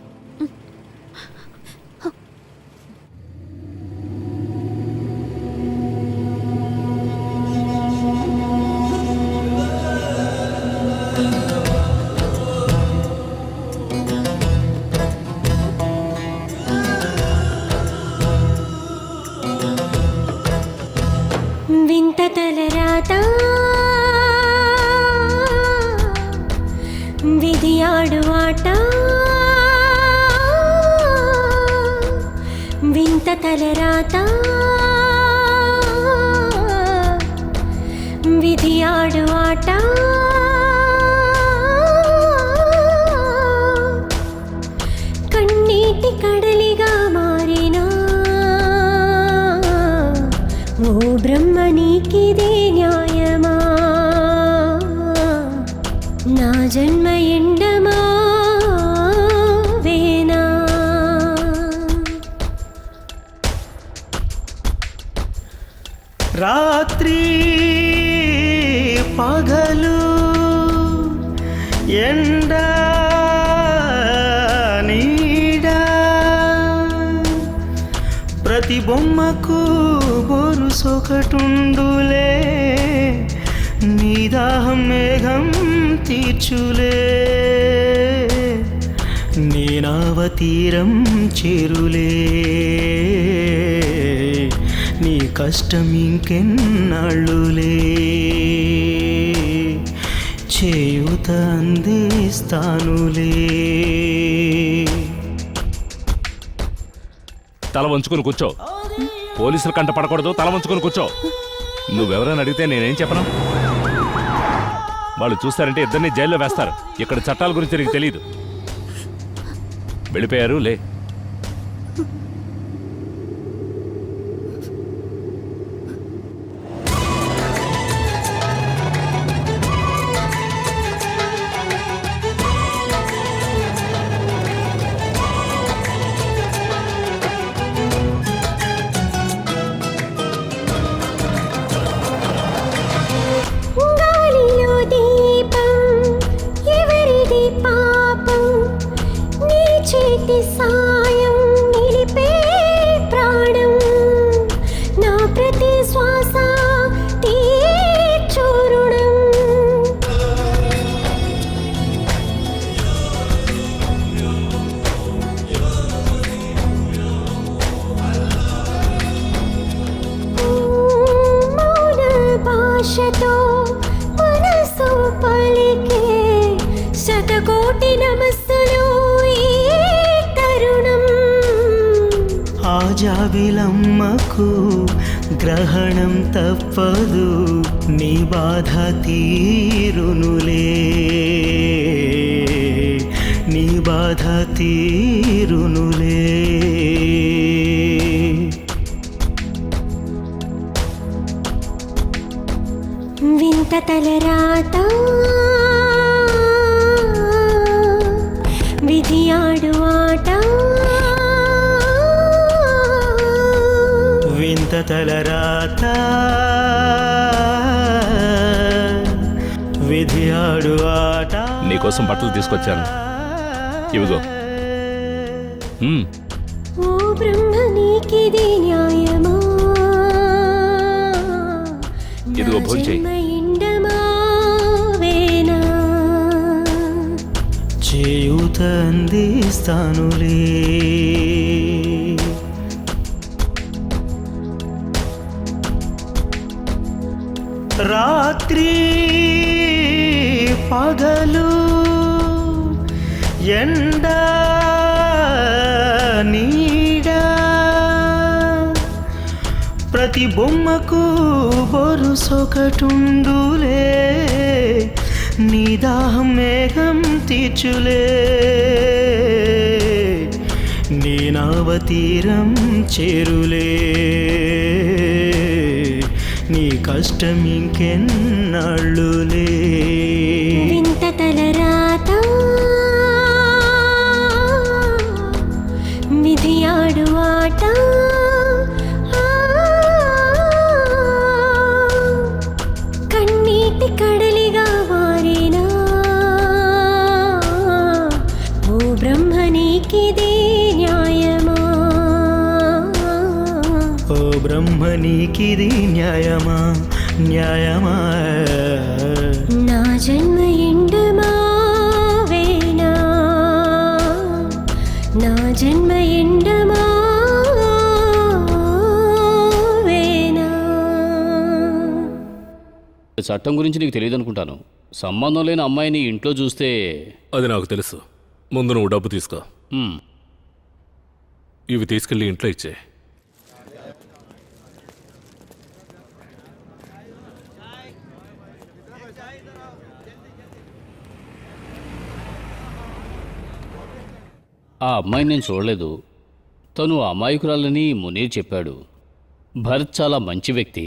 వింత తలరాత విధి ఆడు ఆట, వింత తలరాత విధి ఆడు ఆట, కన్నీటి కడలిగా మారినా ఓ బ్రహ్మ నీకిదే న్యాయమా, నా జన్మ ఎండమా వేనా. రాత్రి పగలు ఎండ నీడా, ప్రతి బొమ్మకు బొరుసొకటుండులే, నీ దాహం మేఘం తీర్చులే, నీ నావ తీరం చేరులే, నీ కష్టం ఇంకెన్నాళ్ళులే, చేయూత అందిస్తానులే. తల వంచుకుని కూర్చో. పోలీసుల కంట పడకూడదు, తల వంచుకుని కూర్చో. నువ్వెవరైనా అడిగితే నేనేం చెప్పను? వాళ్ళు చూస్తారంటే ఇద్దరిని జైల్లో వేస్తారు. ఇక్కడ చట్టాల గురించి నీకు తెలియదు. వెళ్ళిపోయారు, లే. గాలిలో దీపం ఎవరిది పాపం, నీ చేతి సాయం నిలిపే ప్రాణం, నా ప్రతి శ్వాస తీర్చురుణం. మౌన భాషతో మనసు పలికే శతకోటి నమస్సులు ఈ తరుణం. ఆ జాబిలమ్మకు గ్రహణం తప్పదు, నీ బాధ తీరునులే, నీ బాధ తీరునులే. వింత తలరాత విధి ఆడు ఆట, వింత తలరాత విధి ఆడు ఆట. నీకోసం బట్టలు తీసుకొచ్చాను, ఇవిగో. ఓ బ్రహ్మ నీకిది న్యాయమా, ఇదిగో భోంచేయి. జన్మ ఎండమా వేనా. చేయూత అందిస్తానులే. రాత్రి పగలు ఎండ నీడా, ప్రతి బొమ్మకు బొరుసొకటుండులే, నీ దాహం మేఘం తీర్చులే, నీ నావ తీరం చేరులే, నీ కష్టం ఇంకెన్నాళ్ళులే. వింత తలరాత నీకిది న్యాయమా న్యాయమా నా జన్మ ఎండమా వేనా నా జన్మ ఎండమా వేనా. చట్టం గురించి నీకు తెలియదు అనుకుంటాను. సంబంధం లేని అమ్మాయిని ఇంట్లో చూస్తే అది నాకు తెలుసు. ముందు నువ్వు డబ్బు తీసుకో. ఇవి తీసుకెళ్ళి ఇంట్లో ఇచ్చే. ఆ అమ్మాయిని నేను చూడలేదు. తను అమాయకురాలని మునీర్ చెప్పాడు. భరత్ చాలా మంచి వ్యక్తి.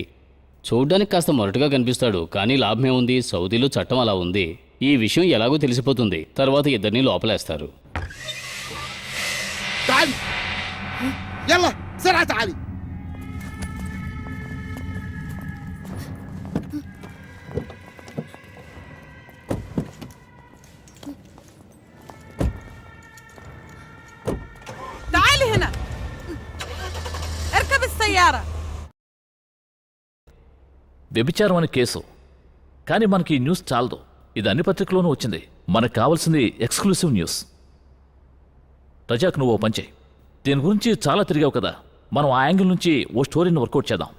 చూడ్డానికి కాస్త మొరటుగా కనిపిస్తాడు, కానీ లాభమే ఉంది. సౌదీలో చట్టం అలా ఉంది. ఈ విషయం ఎలాగో తెలిసిపోతుంది. తర్వాత ఇద్దరిని లోపలేస్తారు. تعالي يلا بسرعة تعالي. تعالي هنا اركب السيارة. వ్యభిచారం అనే కేసు, కానీ మనకి ఈ న్యూస్ చాలదు. ఇది అన్ని పత్రికల్లోనూ వచ్చింది. మనకు కావాల్సింది ఎక్స్క్లూసివ్ న్యూస్. రజాక్, నువ్వు ఓ పని చేయి. దీని గురించి చాలా తిరిగావు కదా, మనం ఆ యాంగిల్ నుంచి ఓ స్టోరీని వర్కౌట్ చేద్దాం.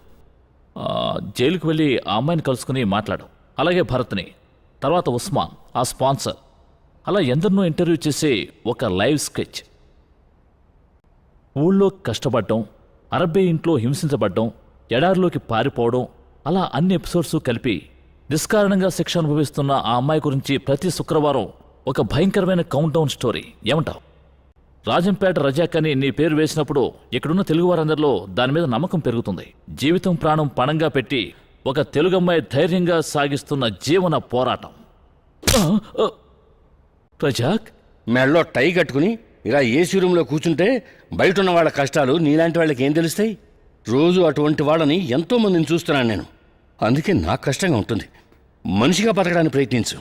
జైలుకి వెళ్ళి ఆ అమ్మాయిని కలుసుకుని మాట్లాడు. అలాగే భరత్ని, తర్వాత ఉస్మాన్, ఆ స్పాన్సర్, అలా ఎందరినో ఇంటర్వ్యూ చేసి ఒక లైవ్ స్కెచ్. ఊళ్ళో కష్టపడడం, అరబ్బే ఇంట్లో హింసించబడ్డం, ఎడారిలోకి పారిపోవడం, అలా అన్ని ఎపిసోడ్స్ కలిపి నిష్కారణంగా శిక్ష అనుభవిస్తున్న ఆ అమ్మాయి గురించి ప్రతి శుక్రవారం ఒక భయంకరమైన కౌంట్ డౌన్ స్టోరీ. ఏమంటావు? రాజంపేట రజాక్ అని నీ పేరు వేసినప్పుడు ఇక్కడున్న తెలుగు వారందరిలో దాని మీద నమ్మకం పెరుగుతుంది. జీవితం ప్రాణం పణంగా పెట్టి ఒక తెలుగమ్మాయి ధైర్యంగా సాగిస్తున్న జీవన పోరాటం. రజాక్, మెడలో టై కట్టుకుని ఇలా ఏసీ రూమ్లో కూర్చుంటే బయట ఉన్న వాళ్ళ కష్టాలు నీలాంటి వాళ్ళకి ఏం తెలుస్తాయి? రోజు అటువంటి వాళ్ళని ఎంతోమందిని చూస్తున్నాను నేను. అందుకే నాకు కష్టంగా ఉంటుంది. మనిషిగా బతకడానికి ప్రయత్నించు.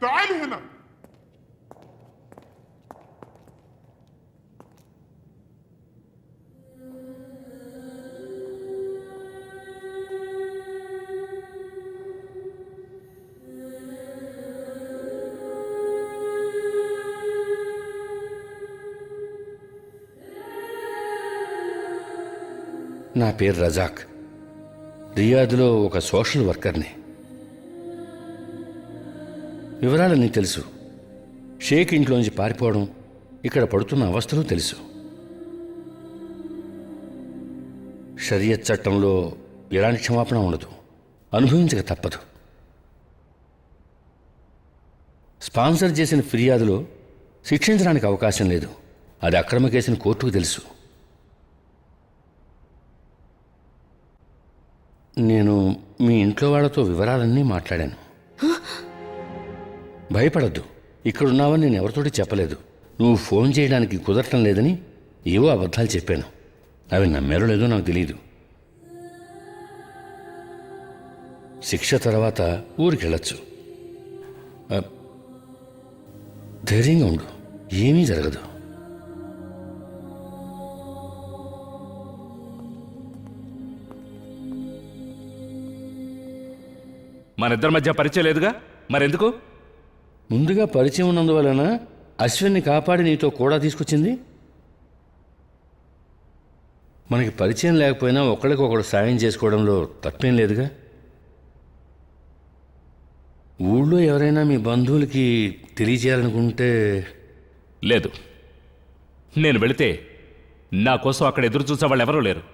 تعالي هنا. నా పేరు రజాక్. రియాద్లో ఒక సోషల్ వర్కర్ని. వివరాలు నీకు తెలుసు. షేక్ ఇంట్లోంచి పారిపోవడం, ఇక్కడ పడుతున్న అవస్థలు తెలుసు. షరియత్ చట్టంలో ఎలాంటి క్షమాపణ ఉండదు. అనుభవించక తప్పదు. స్పాన్సర్ చేసిన ఫిర్యాదులో శిక్షించడానికి అవకాశం లేదు. అది అక్రమ కేసుని కోర్టుకు తెలుసు. నేను మీ ఇంట్లో వాళ్ళతో వివరాలన్నీ మాట్లాడాను. భయపడద్దు. ఇక్కడున్నావని నేను ఎవరితోటి చెప్పలేదు. నువ్వు ఫోన్ చేయడానికి కుదరటం లేదని ఏవో అబద్ధాలు చెప్పాను. అవి నమ్మారో లేదో నాకు తెలియదు. శిక్ష తర్వాత ఊరికెళ్ళచ్చు. ధైర్యంగా ఉండు, ఏమీ జరగదు. మనిద్దరి మధ్య పరిచయం లేదుగా, మరెందుకు? ముందుగా పరిచయం ఉన్నందువలన అశ్విన్ని కాపాడి నీతో కూడా తీసుకొచ్చింది. మనకి పరిచయం లేకపోయినా ఒకరికొకడు సాయం చేసుకోవడంలో తప్పేం లేదుగా. ఊళ్ళో ఎవరైనా మీ బంధువులకి తెలియజేయాలనుకుంటే? లేదు. నేను వెళితే నా కోసం అక్కడ ఎదురు చూసే వాళ్ళు ఎవరూ లేరు.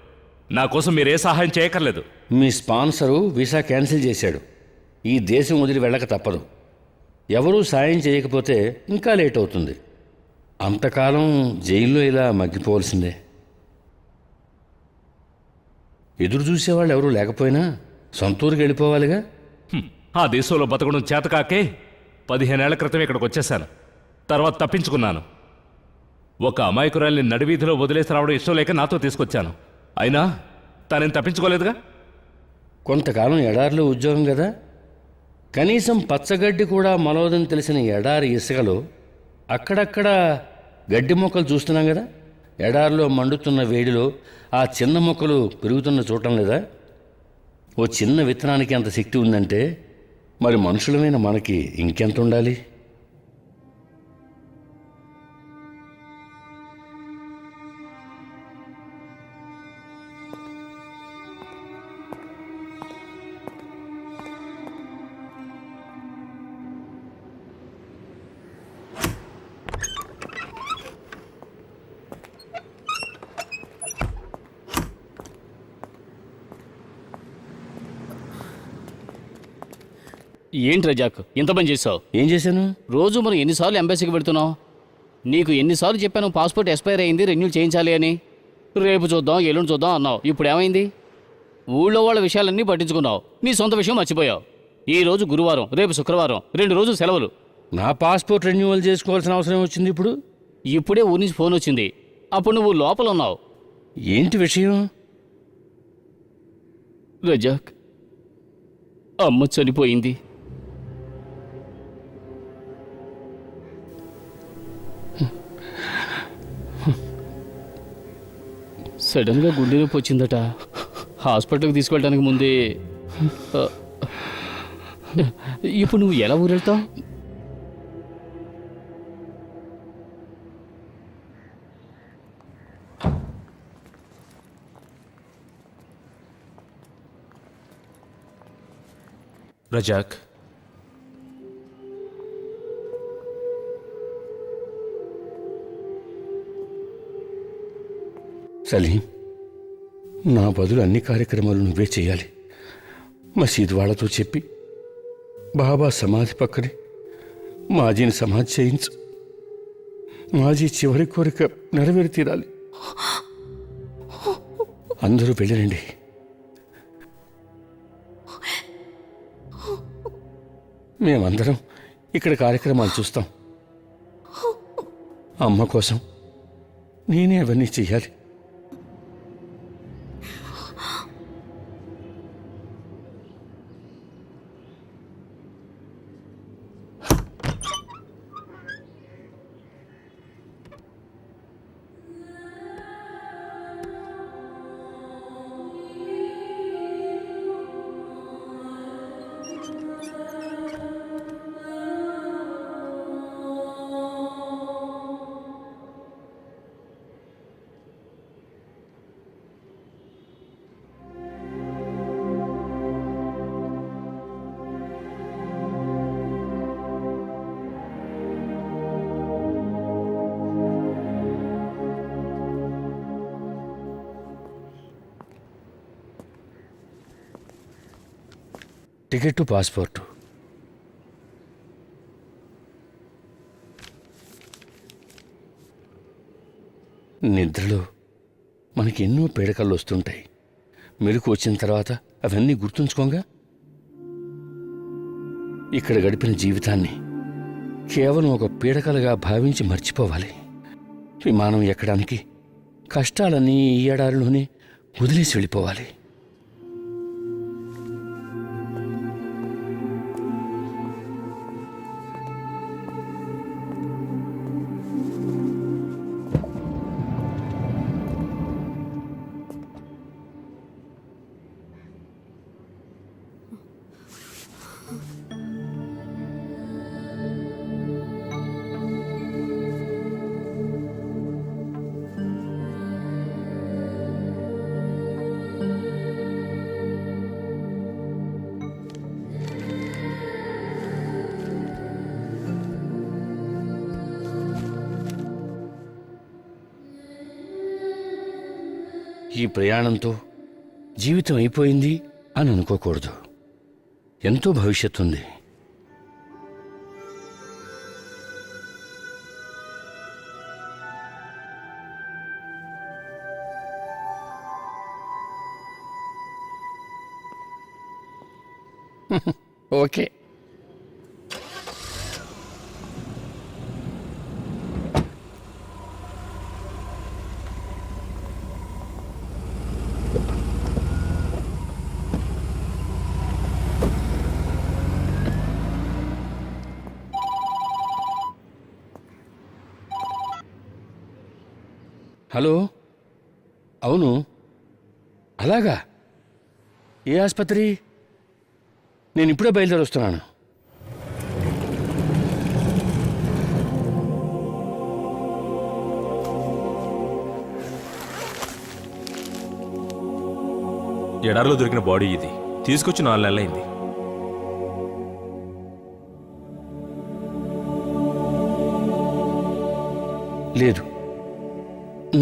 నా కోసం మీరే సహాయం చేయక్కర్లేదు. మీ స్పాన్సరు వీసా క్యాన్సిల్ చేశాడు. ఈ దేశం వదిలి వెళ్ళక తప్పదు. ఎవరూ సాయం చేయకపోతే ఇంకా లేట్ అవుతుంది. అంతకాలం జైల్లో ఇలా మగ్గిపోవలసిందే. ఎదురు చూసేవాళ్ళు ఎవరూ లేకపోయినా సొంతూరుకి వెళ్ళిపోవాలిగా. ఆ దేశంలో బతకడం చేతకాకే 15 ఏళ్ల క్రితం ఇక్కడికి వచ్చేసాను. తర్వాత తప్పించుకున్నాను. ఒక అమాయకురాల్ని నడివీధిలో వదిలేసి రావడం ఇష్టం లేక నాతో తీసుకొచ్చాను. అయినా తనేం తప్పించుకోలేదుగా. కొంతకాలం ఎడారిలో ఉద్యోగం కదా, కనీసం పచ్చగడ్డి కూడా మొలవదని తెలిసిన ఎడారి ఇసుకలో అక్కడక్కడ గడ్డి మొక్కలు చూస్తున్నాం కదా. ఎడారిలో మండుతున్న వేడిలో ఆ చిన్న మొక్కలు పెరుగుతున్న చూడటం లేదా? ఓ చిన్న విత్తనానికి అంత శక్తి ఉందంటే మరి మనుషులమైన మనకి ఇంకెంత ఉండాలి? ఏంటి రజాక్ ఇంత పని చేసావు? ఏం చేశాను? రోజు మనం ఎన్నిసార్లు ఎంబసీకి పెడుతున్నావు? నీకు ఎన్నిసార్లు చెప్పాను పాస్పోర్ట్ ఎక్స్పైర్ అయింది, రెన్యూల్ చేయించాలి అని. రేపు చూద్దాం, ఎల్లుండి చూద్దాం అన్నావు. ఇప్పుడు ఏమైంది? ఊళ్ళో వాళ్ళ విషయాలన్నీ పట్టించుకున్నావు, నీ సొంత విషయం మర్చిపోయావు. ఈ రోజు గురువారం, రేపు శుక్రవారం, 2 రోజులు సెలవులు. నా పాస్పోర్ట్ రెన్యూవల్ చేసుకోవాల్సిన అవసరం వచ్చింది ఇప్పుడు? ఇప్పుడే ఊరి నుంచి ఫోన్ వచ్చింది. అప్పుడు నువ్వు లోపల ఉన్నావు. ఏంటి విషయం? రజాక్, అమ్మ చనిపోయింది. సడన్గా గుండె నొప్పి వచ్చిందట. హాస్పిటల్కి తీసుకెళ్ళడానికి ముందే. ఇప్పుడు నువ్వు ఎలా ఊరెళ్తావు? రజాక్, సలీం, నా బదులు అన్ని కార్యక్రమాలు నువ్వే చేయాలి. మసీదు వాళ్ళతో చెప్పి బాబా సమాధి పక్కనే మాజీని సమాధి చేయించు. మాజీ చివరి కోరిక నెరవేరి తీరాలి. అందరూ వెళ్ళిరండి. మేమందరం ఇక్కడ కార్యక్రమాలు చూస్తాం. అమ్మ కోసం నేనే అవన్నీ చెయ్యాలి. Ticket, passport. నిద్రలో మనకి ఎన్నో పీడకలు వస్తుంటాయి. మెలకు వచ్చిన తర్వాత అవన్నీ గుర్తుంచుకోగా ఇక్కడ గడిపిన జీవితాన్ని కేవలం ఒక పీడకలుగా భావించి మర్చిపోవాలి. విమానం ఎక్కడానికి కష్టాలన్నీ ఈ ఏడాదిలోనే వదిలేసి వెళ్ళిపోవాలి. ఈ ప్రయాణంతో జీవితం అయిపోయింది అని అనుకోకూడదు. ఎంతో భవిష్యత్తు ఉంది. ఓకే. హలో, అవును, అలాగా? ఏ ఆసుపత్రి? నేను ఇప్పుడే బయలుదేరి వస్తున్నాను. ఎడారిలో దొరికిన బాడీ ఇది. తీసుకొచ్చి 4 నెలలైంది. లేదు,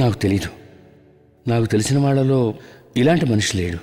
నాకు తెలీదు. నాకు తెలిసిన వాళ్ళలో ఇలాంటి మనిషి లేడు.